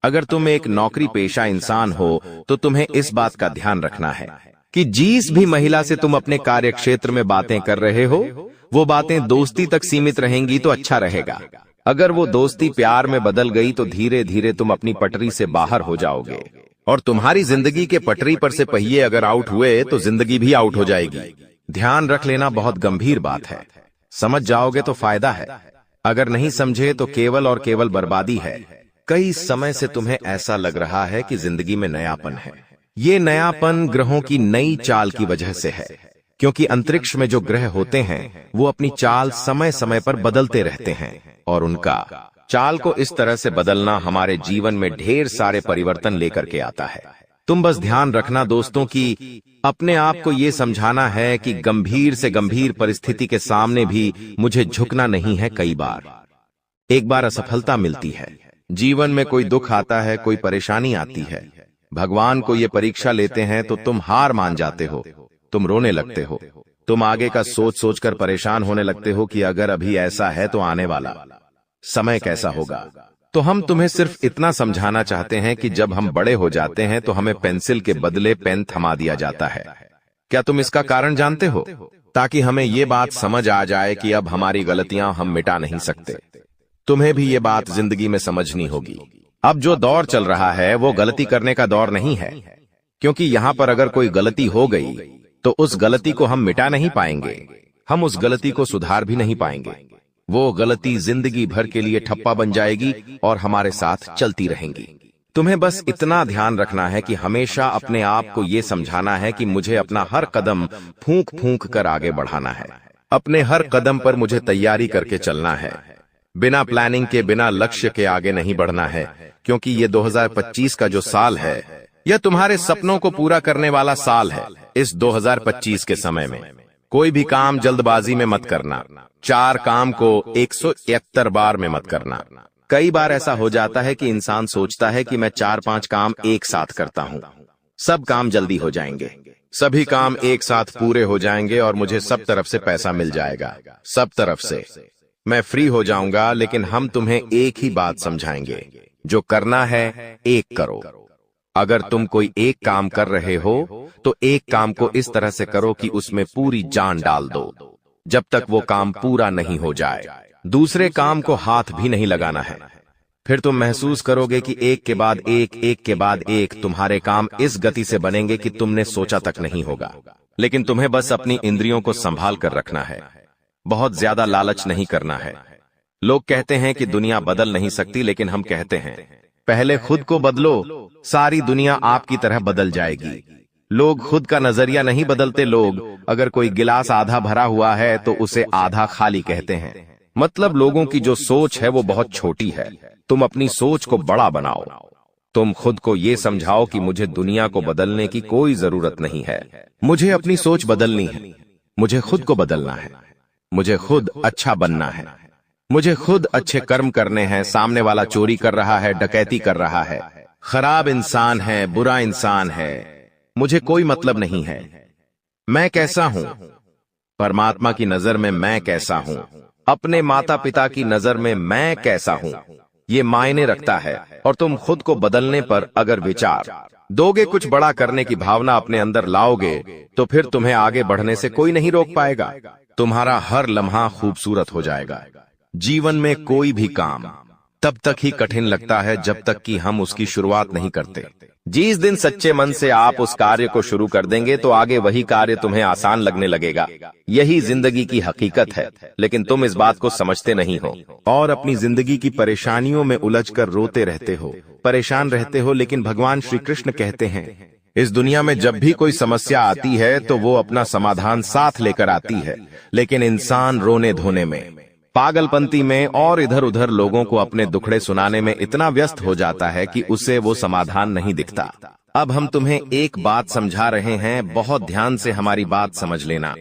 अगर तुम एक नौकरी पेशा इंसान हो तो तुम्हें इस बात का ध्यान रखना है कि जिस भी महिला से तुम अपने कार्य क्षेत्र में बातें कर रहे हो वो बातें दोस्ती तक सीमित रहेंगी तो अच्छा रहेगा। अगर वो दोस्ती प्यार में बदल गई तो धीरे धीरे तुम अपनी पटरी से बाहर हो जाओगे, और तुम्हारी जिंदगी के पटरी पर से पहिए अगर आउट हुए तो जिंदगी भी आउट हो जाएगी। ध्यान रख लेना बहुत गंभीर बात है। समझ जाओगे तो फायदा है, अगर नहीं समझे तो केवल और केवल बर्बादी है। कई समय से तुम्हें ऐसा लग रहा है कि जिंदगी में नयापन है। ये नयापन ग्रहों की नई चाल की वजह से है, क्योंकि अंतरिक्ष में जो ग्रह होते हैं वो अपनी चाल समय समय पर बदलते रहते हैं, और उनका चाल को इस तरह से बदलना हमारे जीवन में ढेर सारे परिवर्तन लेकर के आता है। तुम बस ध्यान रखना दोस्तों कि अपने आप को ये समझाना है कि गंभीर से गंभीर परिस्थिति के सामने भी मुझे झुकना नहीं है। कई बार एक बार असफलता मिलती है, जीवन में कोई दुख आता है, कोई परेशानी आती है, भगवान को ये परीक्षा लेते हैं तो तुम हार मान जाते हो, तुम रोने लगते हो, तुम आगे का सोच सोचकर परेशान होने लगते हो कि अगर अभी ऐसा है तो आने वाला समय कैसा होगा। तो हम तुम्हें सिर्फ इतना समझाना चाहते हैं कि जब हम बड़े हो जाते हैं तो हमें पेंसिल के बदले पेन थमा दिया जाता है। क्या तुम इसका कारण जानते हो? ताकि हमें ये बात समझ आ जाए कि अब हमारी गलतियां हम मिटा नहीं सकते। तुम्हें भी ये बात जिंदगी में समझनी होगी। अब जो दौर चल रहा है वो गलती करने का दौर नहीं है, क्योंकि यहाँ पर अगर कोई गलती हो गई तो उस गलती को हम मिटा नहीं पाएंगे, हम उस गलती को सुधार भी नहीं पाएंगे। वो गलती जिंदगी भर के लिए ठप्पा बन जाएगी और हमारे साथ चलती रहेंगी। तुम्हें बस इतना ध्यान रखना है कि हमेशा अपने आप को ये समझाना है कि मुझे अपना हर कदम फूंक फूंक कर आगे बढ़ाना है। अपने हर कदम पर मुझे तैयारी करके चलना है, बिना प्लानिंग के, बिना लक्ष्य के आगे नहीं बढ़ना है, क्योंकि ये 2025 का जो साल है यह तुम्हारे सपनों को पूरा करने वाला साल है। इस 2025 के समय में कोई भी काम जल्दबाजी में मत करना, 4 काम को 171 बार में मत करना। कई बार ऐसा हो जाता है कि इंसान सोचता है कि मैं 4-5 काम एक साथ करता हूँ, सब काम जल्दी हो जाएंगे, सभी काम एक साथ पूरे हो जाएंगे और मुझे सब तरफ से पैसा मिल जाएगा, सब तरफ से मैं फ्री हो जाऊंगा। लेकिन हम तुम्हें एक ही बात समझाएंगे, जो करना है एक करो। अगर तुम कोई एक काम कर रहे हो तो एक काम को इस तरह से करो कि उसमें पूरी जान डाल दो, जब तक वो काम पूरा नहीं हो जाए। दूसरे काम को हाथ भी नहीं लगाना है। फिर तुम महसूस करोगे कि एक के बाद एक तुम्हारे काम इस गति से बनेंगे कि तुमने सोचा तक नहीं होगा। लेकिन तुम्हें बस अपनी इंद्रियों को संभाल कर रखना है, बहुत ज्यादा लालच नहीं करना है। लोग कहते हैं कि दुनिया बदल नहीं सकती, लेकिन हम कहते हैं पहले खुद को बदलो, सारी दुनिया आपकी तरह बदल जाएगी। लोग खुद का नजरिया नहीं बदलते। लोग अगर कोई गिलास आधा भरा हुआ है तो उसे आधा खाली कहते हैं। मतलब लोगों की जो सोच है वो बहुत छोटी है। तुम अपनी सोच को बड़ा बनाओ। तुम खुद को ये समझाओ कि मुझे दुनिया को बदलने की कोई जरूरत नहीं है, मुझे अपनी सोच बदलनी है, मुझे खुद को बदलना है, मुझे खुद अच्छा बनना है, मुझे खुद अच्छे कर्म करने हैं। सामने वाला चोरी कर रहा है, डकैती कर रहा है, खराब इंसान है, बुरा इंसान है, मुझे कोई मतलब नहीं है। मैं कैसा हूं? परमात्मा की नजर में मैं कैसा हूं? अपने माता पिता की नजर में मैं कैसा हूं? ये मायने रखता है। और तुम खुद को बदलने पर अगर विचार दोगे, कुछ बड़ा करने की भावना अपने अंदर लाओगे, तो फिर तुम्हें आगे बढ़ने से कोई नहीं रोक पाएगा। तुम्हारा हर लम्हा खूबसूरत हो जाएगा। जीवन में कोई भी काम तब तक ही कठिन लगता है जब तक कि हम उसकी शुरुआत नहीं करते। जिस दिन सच्चे मन से आप उस कार्य को शुरू कर देंगे तो आगे वही कार्य तुम्हें आसान लगने लगेगा। यही जिंदगी की हकीकत है, लेकिन तुम इस बात को समझते नहीं हो और अपनी जिंदगी की परेशानियों में उलझकर रोते रहते हो, परेशान रहते हो। लेकिन भगवान श्री कृष्ण कहते हैं इस दुनिया में जब भी कोई समस्या आती है तो वो अपना समाधान साथ लेकर आती है, लेकिन इंसान रोने धोने में, पागलपंती में और इधर उधर लोगों को अपने दुखड़े सुनाने में इतना व्यस्त हो जाता है कि उसे वो समाधान नहीं दिखता। अब हम तुम्हें एक बात समझा रहे हैं, बहुत ध्यान से हमारी बात समझ लेना।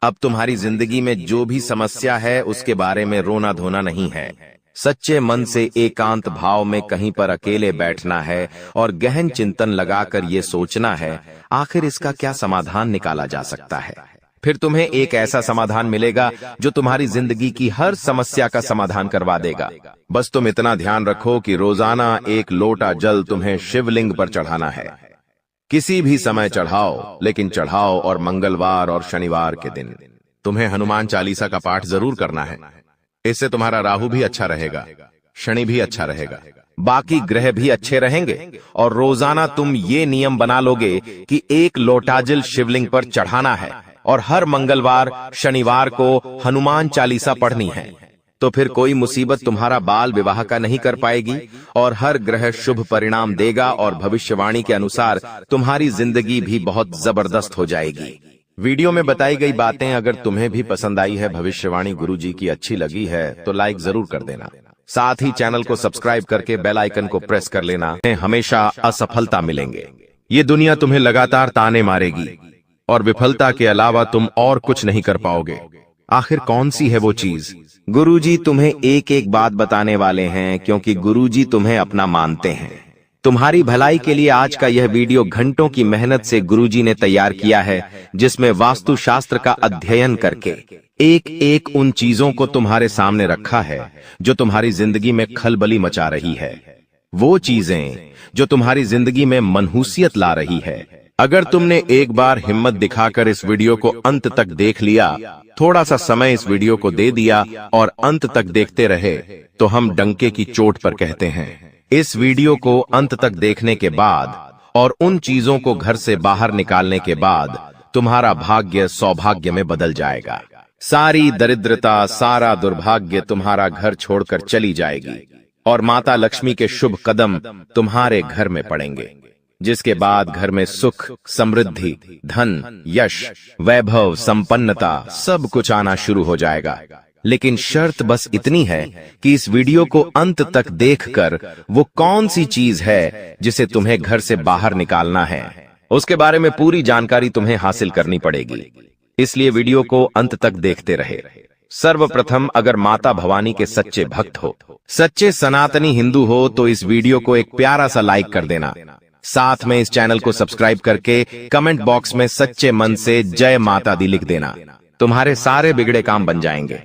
अब तुम्हारी जिंदगी में जो भी समस्या है उसके बारे में रोना धोना नहीं है। सच्चे मन से एकांत भाव में कहीं पर अकेले बैठना है और गहन चिंतन लगाकर ये सोचना है आखिर इसका क्या समाधान निकाला जा सकता है। फिर तुम्हें एक ऐसा समाधान मिलेगा जो तुम्हारी जिंदगी की हर समस्या का समाधान करवा देगा। बस तुम इतना ध्यान रखो कि रोजाना एक लोटा जल तुम्हें शिवलिंग पर चढ़ाना है। किसी भी समय चढ़ाओ, लेकिन चढ़ाओ और मंगलवार और शनिवार के दिन। तुम्हें हनुमान चालीसा का पाठ जरूर करना है। इससे तुम्हारा राहु भी अच्छा रहेगा, शनि भी अच्छा रहेगा, बाकी ग्रह भी अच्छे रहेंगे। और रोजाना तुम ये नियम बना लोगे कि एक लोटा जल शिवलिंग पर चढ़ाना है और हर मंगलवार शनिवार को हनुमान चालीसा पढ़नी है, तो फिर कोई मुसीबत तुम्हारा बाल विवाह का नहीं कर पाएगी और हर ग्रह शुभ परिणाम देगा और भविष्यवाणी के अनुसार तुम्हारी जिंदगी भी बहुत जबरदस्त हो जाएगी। वीडियो में बताई गई बातें अगर तुम्हें भी पसंद आई है, भविष्यवाणी गुरुजी की अच्छी लगी है तो लाइक जरूर कर देना। साथ ही चैनल को सब्सक्राइब करके बेल आइकन को प्रेस कर लेना। हमेशा असफलता मिलेंगे, ये दुनिया तुम्हें लगातार ताने मारेगी और विफलता के अलावा तुम और कुछ नहीं कर पाओगे। आखिर कौन सी है वो चीज? गुरुजी तुम्हें एक एक बात बताने वाले हैं, क्योंकि गुरुजी तुम्हें अपना मानते हैं। तुम्हारी भलाई के लिए आज का यह वीडियो घंटों की मेहनत से गुरुजी ने तैयार किया है, जिसमें वास्तुशास्त्र का अध्ययन करके एक एक उन चीजों को तुम्हारे सामने रखा है जो तुम्हारी जिंदगी में खलबली मचा रही है, वो चीजें जो तुम्हारी जिंदगी में मनहूसियत ला रही है। अगर तुमने एक बार हिम्मत दिखाकर इस वीडियो को अंत तक देख लिया, थोड़ा सा समय इस वीडियो को दे दिया और अंत तक देखते रहे, तो हम डंके की चोट पर कहते हैं। इस वीडियो को अंत तक देखने के बाद और उन चीजों को घर से बाहर निकालने के बाद तुम्हारा भाग्य सौभाग्य में बदल जाएगा। सारी दरिद्रता, सारा दुर्भाग्य तुम्हारा घर छोड़कर चली जाएगी और माता लक्ष्मी के शुभ कदम तुम्हारे घर में पड़ेंगे, जिसके बाद घर में सुख, समृद्धि, धन, यश, वैभव, संपन्नता सब कुछ आना शुरू हो जाएगा। लेकिन शर्त बस इतनी है कि इस वीडियो को अंत तक देखकर वो कौन सी चीज है जिसे तुम्हें घर से बाहर निकालना है, उसके बारे में पूरी जानकारी तुम्हें हासिल करनी पड़ेगी। इसलिए वीडियो को अंत तक देखते रहे। सर्वप्रथम, अगर माता भवानी के सच्चे भक्त हो, सच्चे सनातनी हिंदू हो, तो इस वीडियो को एक प्यारा सा लाइक कर देना। साथ में इस चैनल को सब्सक्राइब करके कमेंट बॉक्स में सच्चे मन से जय माता दी लिख देना। तुम्हारे सारे बिगड़े काम बन जाएंगे।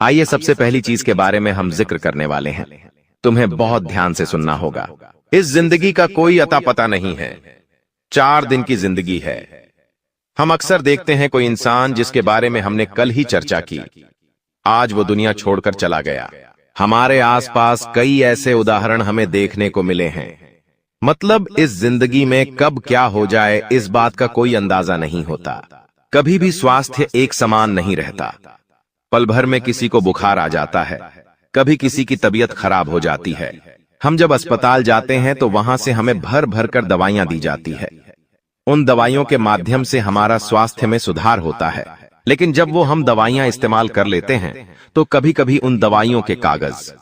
आइए सबसे पहली चीज के बारे में हम जिक्र करने वाले हैं। तुम्हें बहुत ध्यान से सुनना होगा। इस जिंदगी का कोई अता पता नहीं है, 4 दिन की जिंदगी है। हम अक्सर देखते हैं कोई इंसान जिसके बारे में हमने कल ही चर्चा की, आज वो दुनिया छोड़कर चला गया। हमारे आसपास कई ऐसे उदाहरण हमें देखने को मिले हैं। मतलब इस जिंदगी में कब क्या हो जाए इस बात का कोई अंदाजा नहीं होता। कभी भी स्वास्थ्य एक समान नहीं रहता। पल भर में किसी को बुखार आ जाता है, कभी किसी की तबीयत खराब हो जाती है। हम जब अस्पताल जाते हैं तो वहां से हमें भर भर कर दवाइयां दी जाती है। उन दवाइयों के माध्यम से हमारा स्वास्थ्य में सुधार होता है। लेकिन जब वो हम दवाइयां इस्तेमाल कर लेते हैं तो कभी कभी उन दवाइयों के कागज,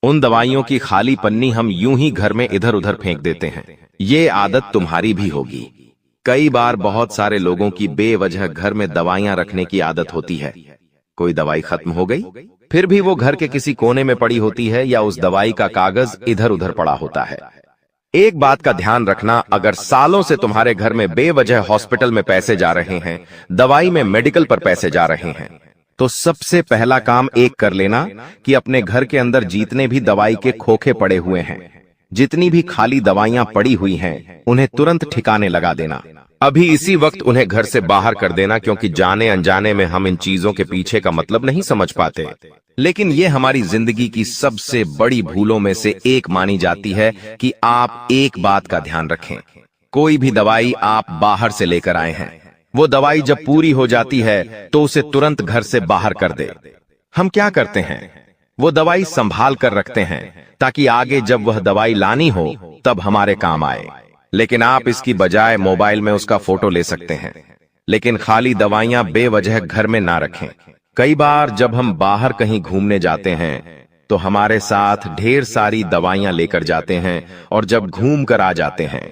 उन दवाइयों की खाली पन्नी हम यूं ही घर में इधर उधर फेंक देते हैं। ये आदत तुम्हारी भी होगी। कई बार बहुत सारे लोगों की बेवजह घर में दवाइयां रखने की आदत होती है। कोई दवाई खत्म हो गई, फिर भी वो घर के किसी कोने में पड़ी होती है या उस दवाई का कागज इधर उधर पड़ा होता है। एक बात का ध्यान रखना, अगर सालों से तुम्हारे घर में बेवजह हॉस्पिटल में पैसे जा रहे हैं, दवाई में मेडिकल पर पैसे जा रहे हैं, तो सबसे पहला काम एक कर लेना कि अपने घर के अंदर जितने भी दवाई के खोखे पड़े हुए हैं, जितनी भी खाली दवाइयां पड़ी हुई हैं, उन्हें तुरंत ठिकाने लगा देना। अभी इसी वक्त उन्हें घर से बाहर कर देना, क्योंकि जाने अनजाने में हम इन चीजों के पीछे का मतलब नहीं समझ पाते। लेकिन ये हमारी जिंदगी की सबसे बड़ी भूलों में से एक मानी जाती है कि आप एक बात का ध्यान रखें, कोई भी दवाई आप बाहर से लेकर आए हैं, वो दवाई जब पूरी हो जाती है तो उसे तुरंत घर से बाहर कर दे। हम क्या करते हैं, वो दवाई संभाल कर रखते हैं ताकि आगे जब वह दवाई लानी हो तब हमारे काम आए। लेकिन आप इसकी बजाय मोबाइल में उसका फोटो ले सकते हैं। लेकिन खाली दवाइयां बेवजह घर में ना रखें। कई बार जब हम बाहर कहीं घूमने जाते हैं तो हमारे साथ ढेर सारी दवाइयां लेकर जाते हैं और जब घूम कर आ जाते हैं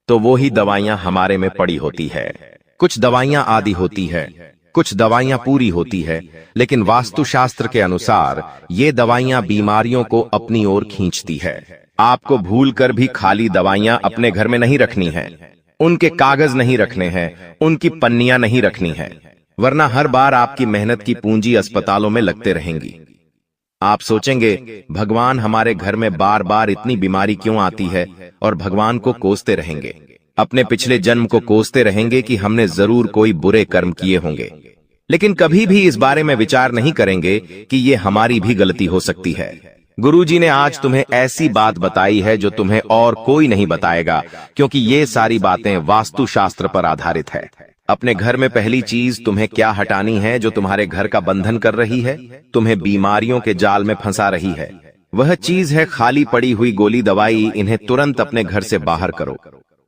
तो वो ही दवाइयां हमारे में पड़ी होती है। कुछ दवाइयां आधी होती है, कुछ दवाइयां पूरी होती है, लेकिन वास्तुशास्त्र के अनुसार ये दवाइयां बीमारियों को अपनी ओर खींचती है। आपको भूल कर भी खाली दवाइयां अपने घर में नहीं रखनी है, उनके कागज नहीं रखने हैं, उनकी पन्नियां नहीं रखनी है, वरना हर बार आपकी मेहनत की पूंजी अस्पतालों में लगते रहेंगी। आप सोचेंगे भगवान हमारे घर में बार बार इतनी बीमारी क्यों आती है, और भगवान को कोसते रहेंगे, अपने पिछले जन्म को कोसते रहेंगे कि हमने जरूर कोई बुरे कर्म किए होंगे। लेकिन कभी भी इस बारे में विचार नहीं करेंगे कि ये हमारी भी गलती हो सकती है। गुरुजी ने आज तुम्हें ऐसी बात बताई है जो तुम्हें और कोई नहीं बताएगा, क्योंकि ये सारी बातें वास्तुशास्त्र पर आधारित है। अपने घर में पहली चीज तुम्हें क्या हटानी है जो तुम्हारे घर का बंधन कर रही है, तुम्हें बीमारियों के जाल में फंसा रही है। वह चीज है खाली पड़ी हुई गोली दवाई। इन्हें तुरंत अपने घर से बाहर करो।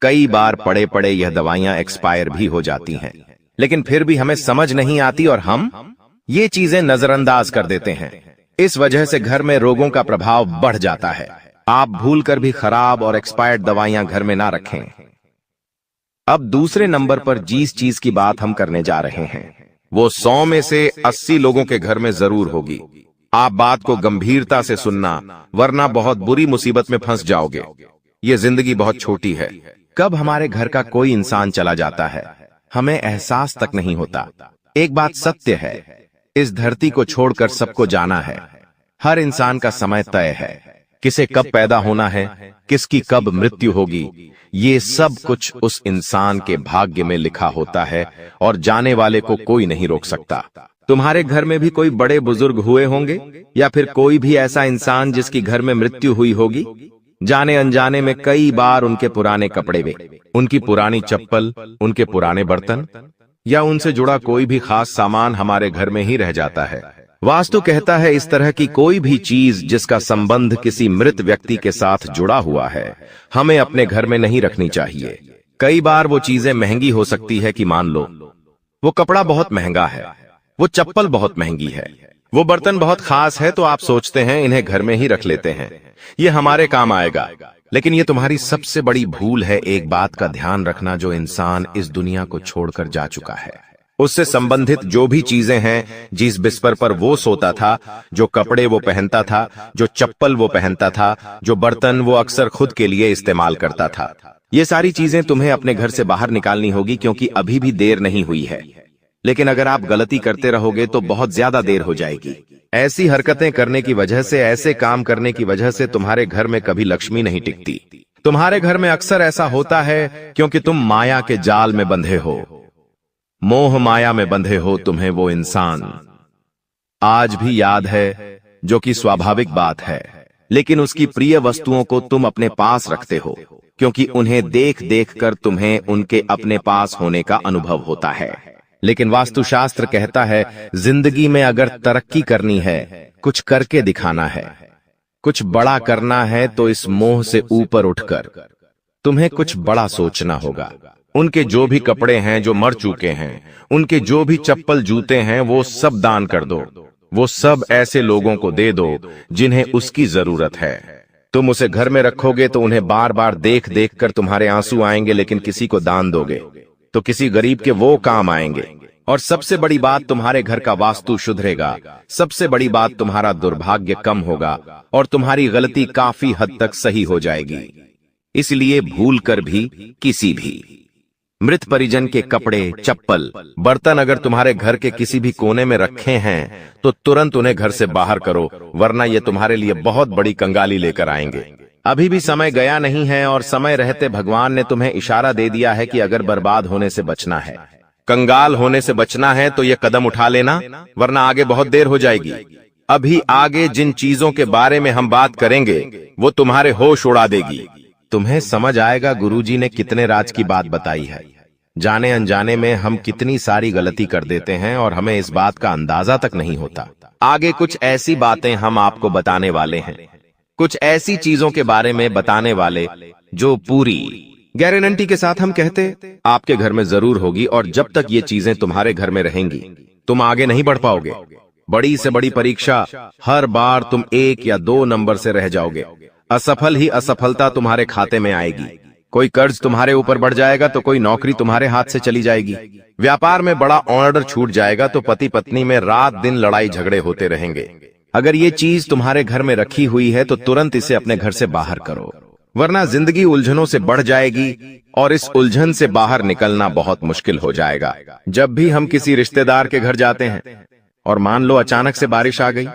कई बार पड़े पड़े यह दवाइयां एक्सपायर भी हो जाती हैं, लेकिन फिर भी हमें समझ नहीं आती और हम ये चीजें नजरअंदाज कर देते हैं। इस वजह से घर में रोगों का प्रभाव बढ़ जाता है। आप भूलकर भी खराब और एक्सपायर्ड दवाइयां घर में ना रखें। अब दूसरे नंबर पर जिस चीज की बात हम करने जा रहे हैं वो 100 में से 80 लोगों के घर में जरूर होगी। आप बात को गंभीरता से सुनना, वरना बहुत बुरी मुसीबत में फंस जाओगे। ये जिंदगी बहुत छोटी है। कब हमारे घर का कोई इंसान चला जाता है हमें एहसास तक नहीं होता। एक बात सत्य है, इस धरती को छोड़कर सबको जाना है। हर इंसान का समय तय है। किसे कब पैदा होना है, किसकी कब मृत्यु होगी, ये सब कुछ उस इंसान के भाग्य में लिखा होता है और जाने वाले को कोई नहीं रोक सकता। तुम्हारे घर में भी कोई बड़े बुजुर्ग हुए होंगे या फिर कोई भी ऐसा इंसान जिसकी घर में मृत्यु हुई होगी। जाने अनजाने में कई बार उनके पुराने कपड़े वे, उनकी पुरानी चप्पल, उनके पुराने बर्तन या उनसे जुड़ा कोई भी खास सामान हमारे घर में ही रह जाता है। वास्तु कहता है इस तरह की कोई भी चीज जिसका संबंध किसी मृत व्यक्ति के साथ जुड़ा हुआ है हमें अपने घर में नहीं रखनी चाहिए। कई बार वो चीजें महंगी हो सकती है कि मान लो वो कपड़ा बहुत महंगा है, वो चप्पल बहुत महंगी है, वो बर्तन बहुत खास है, तो आप सोचते हैं इन्हें घर में ही रख लेते हैं, ये हमारे काम आएगा। लेकिन ये तुम्हारी सबसे बड़ी भूल है। एक बात का ध्यान रखना, जो इंसान इस दुनिया को छोड़कर जा चुका है उससे संबंधित जो भी चीजें हैं, जिस बिस्तर पर वो सोता था, जो कपड़े वो पहनता था, जो चप्पल वो पहनता था, जो बर्तन वो अक्सर खुद के लिए इस्तेमाल करता था, ये सारी चीजें तुम्हें अपने घर से बाहर निकालनी होगी, क्योंकि अभी भी देर नहीं हुई है। लेकिन अगर आप गलती करते रहोगे तो बहुत ज्यादा देर हो जाएगी। ऐसी हरकतें करने की वजह से, ऐसे काम करने की वजह से तुम्हारे घर में कभी लक्ष्मी नहीं टिकती। तुम्हारे घर में अक्सर ऐसा होता है क्योंकि तुम माया के जाल में बंधे हो, मोह माया में बंधे हो। तुम्हें वो इंसान आज भी याद है, जो कि स्वाभाविक बात है, लेकिन उसकी प्रिय वस्तुओं को तुम अपने पास रखते हो, क्योंकि उन्हें देख देख कर तुम्हें उनके अपने पास होने का अनुभव होता है। लेकिन वास्तुशास्त्र कहता है जिंदगी में अगर तरक्की करनी है, कुछ करके दिखाना है, कुछ बड़ा करना है, तो इस मोह से ऊपर उठकर तुम्हें कुछ बड़ा सोचना होगा। उनके जो भी कपड़े हैं जो मर चुके हैं, उनके जो भी चप्पल जूते हैं, वो सब दान कर दो। वो सब ऐसे लोगों को दे दो जिन्हें उसकी जरूरत है। तुम उसे घर में रखोगे तो उन्हें बार बार देख देख कर तुम्हारे आंसू आएंगे, लेकिन किसी को दान दोगे तो किसी गरीब के वो काम आएंगे। और सबसे बड़ी बात, तुम्हारे घर का वास्तु सुधरेगा। सबसे बड़ी बात, तुम्हारा दुर्भाग्य कम होगा और तुम्हारी गलती काफी हद तक सही हो जाएगी। इसलिए भूल कर भी किसी भी मृत परिजन के कपड़े, चप्पल, बर्तन अगर तुम्हारे घर के किसी भी कोने में रखे हैं तो तुरंत उन्हें घर से बाहर करो, वरना ये तुम्हारे लिए बहुत बड़ी कंगाली लेकर आएंगे। अभी भी समय गया नहीं है और समय रहते भगवान ने तुम्हें इशारा दे दिया है कि अगर बर्बाद होने से बचना है, कंगाल होने से बचना है, तो ये कदम उठा लेना, वरना आगे बहुत देर हो जाएगी। अभी आगे जिन चीजों के बारे में हम बात करेंगे वो तुम्हारे होश उड़ा देगी। तुम्हें समझ आएगा गुरुजी ने कितने राज की बात बताई है। जाने अनजाने में हम कितनी सारी गलती कर देते हैं और हमें इस बात का अंदाजा तक नहीं होता। आगे कुछ ऐसी बातें हम आपको बताने वाले हैं, कुछ ऐसी चीजों के बारे में बताने वाले जो पूरी गारंटी के साथ हम कहते आपके घर में जरूर होगी, और जब तक ये चीजें तुम्हारे घर में रहेंगी तुम आगे नहीं बढ़ पाओगे। बड़ी से बड़ी परीक्षा, हर बार तुम 1 या 2 नंबर से रह जाओगे। असफल ही असफलता तुम्हारे खाते में आएगी। कोई कर्ज तुम्हारे ऊपर बढ़ जाएगा तो कोई नौकरी तुम्हारे हाथ से चली जाएगी। व्यापार में बड़ा ऑर्डर छूट जाएगा तो पति पत्नी में रात दिन लड़ाई झगड़े होते रहेंगे। अगर ये चीज तुम्हारे घर में रखी हुई है तो तुरंत इसे अपने घर से बाहर करो, वरना जिंदगी उलझनों से बढ़ जाएगी और इस उलझन से बाहर निकलना बहुत मुश्किल हो जाएगा। जब भी हम किसी रिश्तेदार के घर जाते हैं और मान लो अचानक से बारिश आ गई,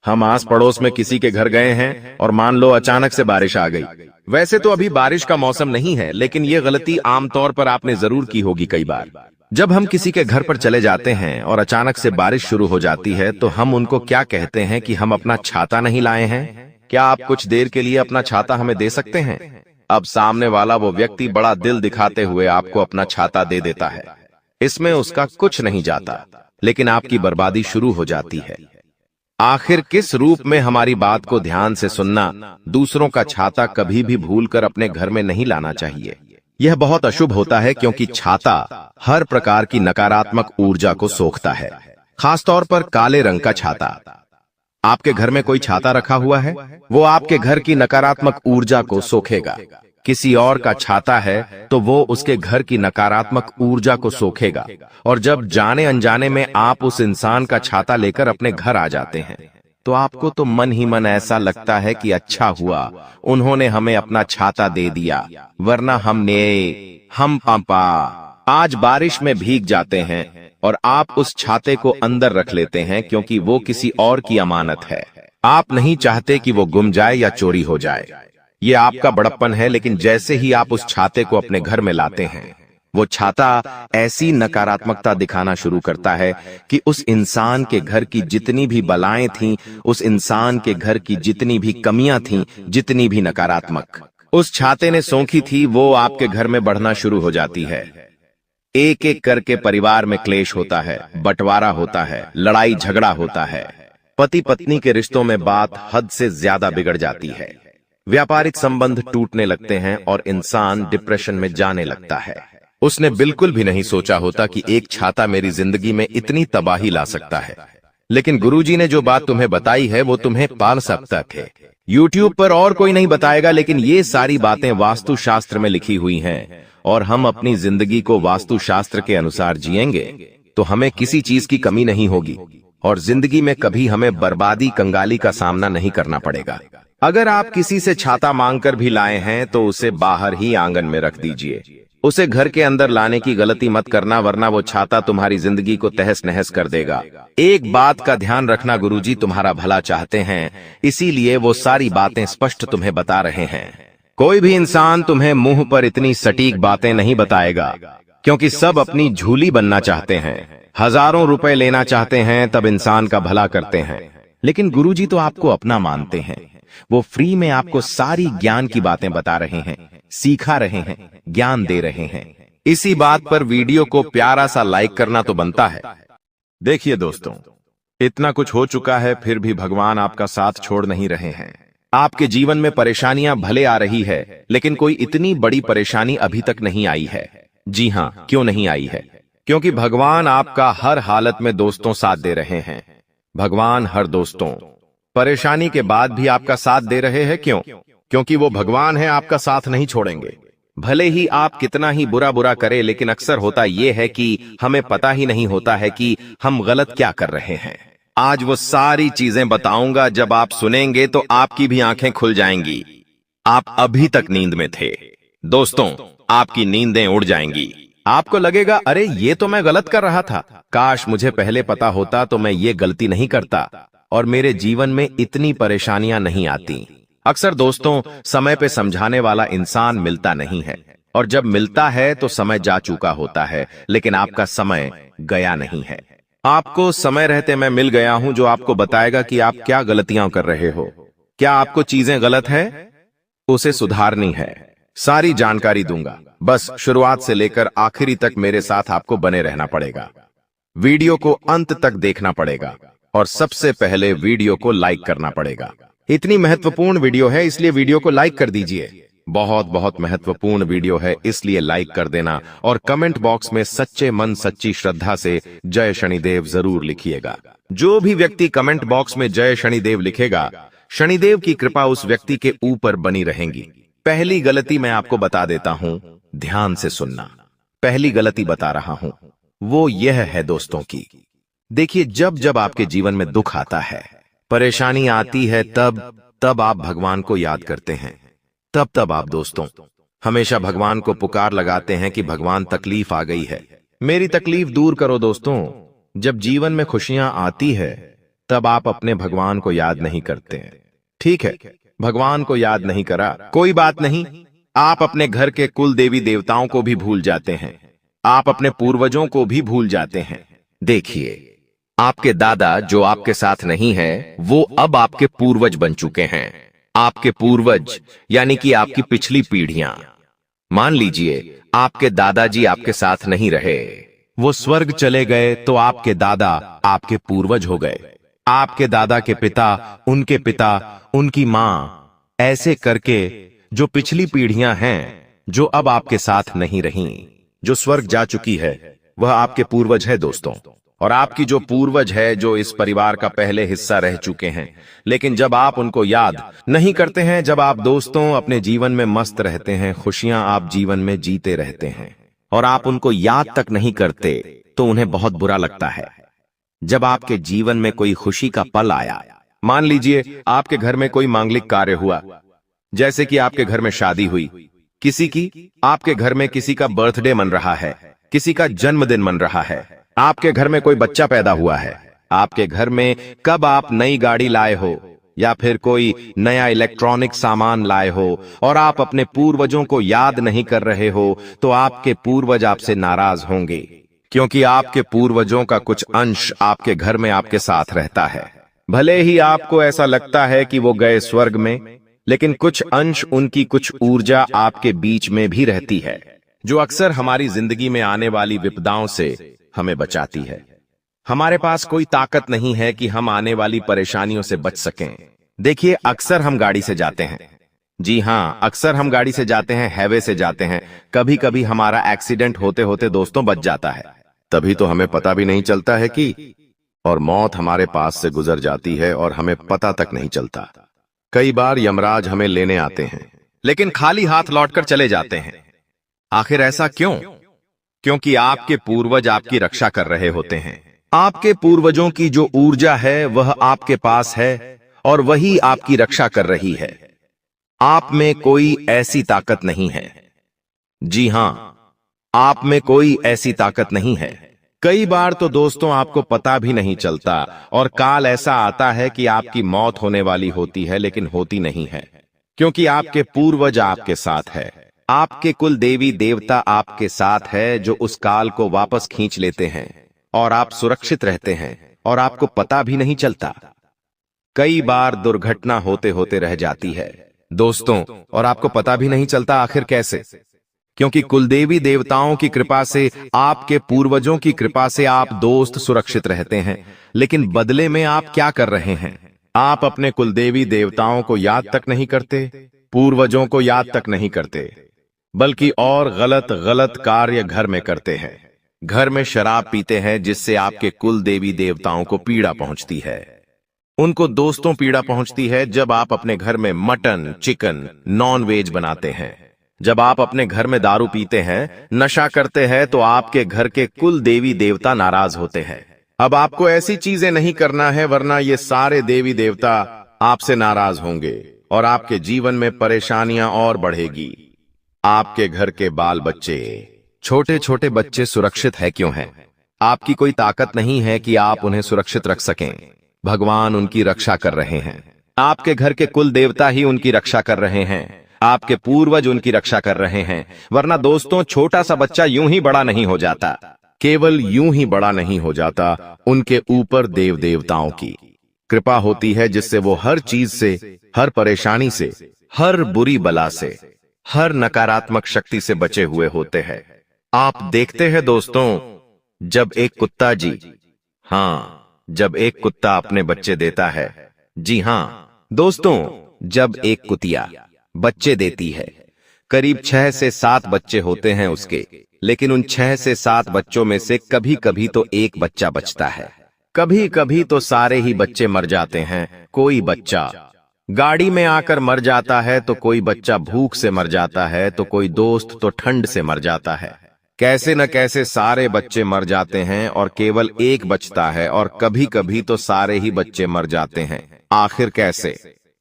हम आस पड़ोस में किसी के घर गए हैं और मान लो अचानक से बारिश आ गई। वैसे तो अभी बारिश का मौसम नहीं है, लेकिन ये गलती आमतौर पर आपने जरूर की होगी कई बार। जब हम किसी के घर पर चले जाते हैं और अचानक से बारिश शुरू हो जाती है तो हम उनको क्या कहते हैं कि हम अपना छाता नहीं लाए हैं, क्या आप कुछ देर के लिए अपना छाता हमें दे सकते हैं? अब सामने वाला वो व्यक्ति बड़ा दिल दिखाते हुए आपको अपना छाता दे देता है। इसमें उसका कुछ नहीं जाता, लेकिन आपकी बर्बादी शुरू हो जाती है। आखिर किस रूप में हमारी बात को ध्यान से सुनना। दूसरों का छाता कभी भी भूलकर अपने घर में नहीं लाना चाहिए। यह बहुत अशुभ होता है क्योंकि छाता हर प्रकार की नकारात्मक ऊर्जा को सोखता है, खासतौर पर काले रंग का छाता। आपके घर में कोई छाता रखा हुआ है, वो आपके घर की नकारात्मक ऊर्जा को सोखेगा। किसी और का छाता है तो वो उसके घर की नकारात्मक ऊर्जा को सोखेगा, और जब जाने अनजाने में आप उस इंसान का छाता लेकर अपने घर आ जाते हैं तो आपको तो मन ही मन ऐसा लगता है कि अच्छा हुआ उन्होंने हमें अपना छाता दे दिया, वरना हम पापा आज बारिश में भीग जाते हैं और आप उस छाते को अंदर रख लेते हैं क्योंकि वो किसी और की अमानत है। आप नहीं चाहते कि वो गुम जाए या चोरी हो जाए। ये आपका बड़प्पन है, लेकिन जैसे ही आप उस छाते को अपने घर में लाते हैं वो छाता ऐसी नकारात्मकता दिखाना शुरू करता है कि उस इंसान के घर की जितनी भी बलाएं थीं, उस इंसान के घर की जितनी भी कमियां थीं, जितनी भी नकारात्मक उस छाते ने सोखी थी, वो आपके घर में बढ़ना शुरू हो जाती है। एक एक करके परिवार में क्लेश होता है, बंटवारा होता है, लड़ाई झगड़ा होता है। पति पत्नी के रिश्तों में बात हद से ज्यादा बिगड़ जाती है। व्यापारिक संबंध टूटने लगते हैं और इंसान डिप्रेशन में जाने लगता है। उसने बिल्कुल भी नहीं सोचा होता कि एक छाता मेरी जिंदगी में इतनी तबाही ला सकता है। लेकिन गुरुजी ने जो बात तुम्हें बताई है वो तुम्हें पाल सकता है। यूट्यूब पर और कोई नहीं बताएगा, लेकिन ये सारी बातें वास्तु शास्त्र में लिखी हुई हैं, और हम अपनी जिंदगी को वास्तु शास्त्र के अनुसार जिएंगे तो हमें किसी चीज की कमी नहीं होगी और जिंदगी में कभी हमें बर्बादी कंगाली का सामना नहीं करना पड़ेगा। अगर आप किसी से छाता मांगकर भी लाए हैं तो उसे बाहर ही आंगन में रख दीजिए। उसे घर के अंदर लाने की गलती मत करना, वरना वो छाता तुम्हारी जिंदगी को तहस नहस कर देगा। एक बात का ध्यान रखना, गुरुजी तुम्हारा भला चाहते हैं, इसीलिए वो सारी बातें स्पष्ट तुम्हें बता रहे हैं। कोई भी इंसान तुम्हें मुंह पर इतनी सटीक बातें नहीं बताएगा, क्योंकि सब अपनी झूली बनना चाहते हैं, हजारों रुपए लेना चाहते हैं, तब इंसान का भला करते हैं। लेकिन गुरुजी तो आपको अपना मानते हैं। वो फ्री में आपको सारी ज्ञान की बातें बता रहे हैं, सिखा रहे हैं, ज्ञान दे रहे हैं। इसी बात पर वीडियो को प्यारा सा लाइक करना तो बनता है। देखिए दोस्तों, इतना कुछ हो चुका है फिर भी भगवान आपका साथ छोड़ नहीं रहे हैं। आपके जीवन में परेशानियां भले आ रही है, लेकिन कोई इतनी बड़ी परेशानी अभी तक नहीं आई है। जी हाँ, क्यों नहीं आई है? क्योंकि भगवान आपका हर हालत में दोस्तों साथ दे रहे हैं। भगवान हर दोस्तों परेशानी के बाद भी आपका साथ दे रहे हैं। क्यों? क्योंकि वो भगवान है, आपका साथ नहीं छोड़ेंगे। भले ही आप कितना ही बुरा बुरा करें, लेकिन अक्सर होता यह है कि हमें पता ही नहीं होता है कि हम गलत क्या कर रहे हैं। आज वो सारी चीजें बताऊंगा, जब आप सुनेंगे तो आपकी भी आंखें खुल जाएंगी। आप अभी तक नींद में थे दोस्तों, आपकी नींदें उड़ जाएंगी। आपको लगेगा अरे ये तो मैं गलत कर रहा था, काश मुझे पहले पता होता तो मैं ये गलती नहीं करता और मेरे जीवन में इतनी परेशानियां नहीं आती। अक्सर दोस्तों, समय पे समझाने वाला इंसान मिलता नहीं है, और जब मिलता है तो समय जा चुका होता है, लेकिन आपका समय गया नहीं है। आपको समय रहते मैं मिल गया हूं, जो आपको बताएगा कि आप क्या गलतियां कर रहे हो, क्या आपको चीजें गलत है, उसे सुधारनी है। सारी जानकारी दूंगा, बस शुरुआत से लेकर आखिरी तक मेरे साथ आपको बने रहना पड़ेगा। वीडियो को अंत तक देखना पड़ेगा और सबसे पहले वीडियो को लाइक करना पड़ेगा। इतनी महत्वपूर्ण वीडियो है, इसलिए वीडियो को लाइक कर दीजिए। बहुत बहुत महत्वपूर्ण वीडियो है, इसलिए लाइक कर देना और कमेंट बॉक्स में सच्चे मन सच्ची श्रद्धा से जय शनिदेव जरूर लिखिएगा। जो भी व्यक्ति कमेंट बॉक्स में जय शनिदेव लिखेगा, शनिदेव की कृपा उस व्यक्ति के ऊपर बनी रहेगी। पहली गलती मैं आपको बता देता हूं, ध्यान से सुनना। पहली गलती बता रहा हूं, वो यह है दोस्तों की, देखिए जब जब आपके जीवन में दुख आता है, परेशानी आती है, तब आप भगवान को याद करते हैं। तब आप दोस्तों हमेशा भगवान को पुकार लगाते हैं कि भगवान तकलीफ आ गई है, मेरी तकलीफ दूर करो। दोस्तों जब जीवन में खुशियां आती है, तब आप अपने भगवान को याद नहीं करते हैं। ठीक है, भगवान को याद नहीं करा, कोई बात नहीं, आप अपने घर के कुल देवी देवताओं को भी भूल जाते हैं, आप अपने पूर्वजों को भी भूल जाते हैं। देखिए, आपके दादा जो आपके साथ नहीं है, वो अब आपके पूर्वज बन चुके हैं। आपके पूर्वज यानी कि आपकी पिछली पीढ़ियां। मान लीजिए आपके दादाजी आपके साथ नहीं रहे, वो स्वर्ग चले गए, तो आपके दादा आपके पूर्वज हो गए। आपके दादा के पिता, उनकी मां, ऐसे करके जो पिछली पीढ़ियां हैं, जो अब आपके साथ नहीं रहीं, जो स्वर्ग जा चुकी है, वह आपके पूर्वज है दोस्तों। और आपकी जो पूर्वज है, जो इस परिवार का पहले हिस्सा रह चुके हैं, लेकिन जब आप उनको याद नहीं करते हैं, जब आप दोस्तों अपने जीवन में मस्त रहते हैं, खुशियां आप जीवन में जीते रहते हैं, और आप उनको याद तक नहीं करते, तो उन्हें बहुत बुरा लगता है। जब आपके जीवन में कोई खुशी का पल आया, मान लीजिए आपके घर में कोई मांगलिक कार्य हुआ, जैसे कि आपके घर में शादी हुई किसी की, आपके घर में किसी का बर्थडे मन रहा है, किसी का जन्मदिन मन रहा है, आपके घर में कोई बच्चा पैदा हुआ है, आपके घर में कब आप नई गाड़ी लाए हो या फिर कोई नया इलेक्ट्रॉनिक सामान लाए हो, और आप अपने पूर्वजों को याद नहीं कर रहे हो, तो आपके पूर्वज आपसे नाराज होंगे, क्योंकि आपके पूर्वजों का कुछ अंश आपके घर में आपके साथ रहता है। भले ही आपको ऐसा लगता है कि वो गए स्वर्ग में, लेकिन कुछ अंश, उनकी कुछ ऊर्जा आपके बीच में भी रहती है, जो अक्सर हमारी जिंदगी में आने वाली विपदाओं से हमें बचाती है। हमारे पास कोई ताकत नहीं है कि हम आने वाली परेशानियों से बच सकें। देखिए, अक्सर हम गाड़ी से जाते हैं, जी हां, अक्सर हम गाड़ी से जाते हैं, हाईवे से जाते हैं, कभी कभी हमारा एक्सीडेंट होते होते दोस्तों बच जाता है, तभी तो हमें पता भी नहीं चलता है कि, और मौत हमारे पास से गुजर जाती है और हमें पता तक नहीं चलता। कई बार यमराज हमें लेने आते हैं, लेकिन खाली हाथ लौटकर चले जाते हैं। आखिर ऐसा क्यों? क्योंकि आपके पूर्वज आपकी रक्षा कर रहे होते हैं। आपके पूर्वजों की जो ऊर्जा है वह आपके पास है, और वही आपकी रक्षा कर रही है। आप में कोई ऐसी ताकत नहीं है, जी हां, आप में कोई ऐसी ताकत नहीं है। कई बार तो दोस्तों आपको पता भी नहीं चलता, और काल ऐसा आता है कि आपकी मौत होने वाली होती है, लेकिन होती नहीं है, क्योंकि आपके पूर्वज आपके साथ है, आपके कुल देवी देवता आपके साथ है, जो उस काल को वापस खींच लेते हैं, और आप सुरक्षित रहते हैं, और आपको पता भी नहीं चलता। कई बार दुर्घटना होते होते रह जाती है दोस्तों, और आपको पता भी नहीं चलता आखिर कैसे, क्योंकि कुलदेवी देवताओं की कृपा से, आपके पूर्वजों की कृपा से आप दोस्त सुरक्षित रहते हैं। लेकिन बदले में आप क्या कर रहे हैं? आप अपने कुलदेवी देवताओं को याद तक नहीं करते, पूर्वजों को याद तक नहीं करते, बल्कि और गलत गलत कार्य घर में करते हैं। घर में शराब पीते हैं, जिससे आपके कुल देवी देवताओं को पीड़ा पहुंचती है, उनको दोस्तों पीड़ा पहुंचती है। जब आप अपने घर में मटन, चिकन, नॉन वेज बनाते हैं, जब आप अपने घर में दारू पीते हैं, नशा करते हैं, तो आपके घर के कुल देवी देवता नाराज होते हैं। अब आपको ऐसी चीजें नहीं करना है, वरना ये सारे देवी देवता आपसे नाराज होंगे और आपके जीवन में परेशानियां और बढ़ेगी। आपके घर के बाल बच्चे, छोटे छोटे बच्चे सुरक्षित है क्यों हैं? आपकी कोई ताकत नहीं है कि आप उन्हें सुरक्षित रख सकें। भगवान उनकी रक्षा कर रहे हैं। आपके घर के कुल देवता ही उनकी रक्षा कर रहे हैं, आपके पूर्वज उनकी रक्षा कर रहे हैं। वरना दोस्तों, छोटा सा बच्चा यूं ही बड़ा नहीं हो जाता, केवल यूं ही बड़ा नहीं हो जाता, उनके ऊपर देव देवताओं की कृपा होती है, जिससे वो हर चीज से, हर परेशानी से, हर बुरी बला से, हर नकारात्मक शक्ति से बचे हुए होते हैं। आप देखते हैं दोस्तों, जब एक कुत्ता जब एक कुत्ता अपने बच्चे देता है, जी हां दोस्तों, जब एक कुतिया बच्चे देती है, करीब 6 से 7 बच्चे होते हैं उसके, लेकिन उन 6 से 7 बच्चों में से कभी कभी तो एक बच्चा बचता है, कभी कभी तो सारे ही बच्चे मर जाते हैं। कोई बच्चा गाड़ी में आकर मर जाता है, तो कोई बच्चा भूख से मर जाता है, तो कोई दोस्त तो ठंड से मर जाता है। कैसे न कैसे सारे बच्चे मर जाते हैं और केवल एक बचता है, और कभी कभी तो सारे ही बच्चे मर जाते हैं। आखिर कैसे?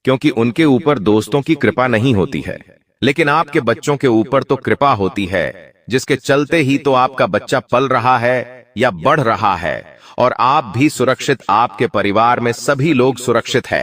क्योंकि उनके ऊपर दोस्तों की कृपा नहीं होती है, लेकिन आपके बच्चों के ऊपर तो कृपा होती है, जिसके चलते ही तो आपका बच्चा पल रहा है या बढ़ रहा है, और आप भी सुरक्षित, आपके परिवार में सभी लोग सुरक्षित है।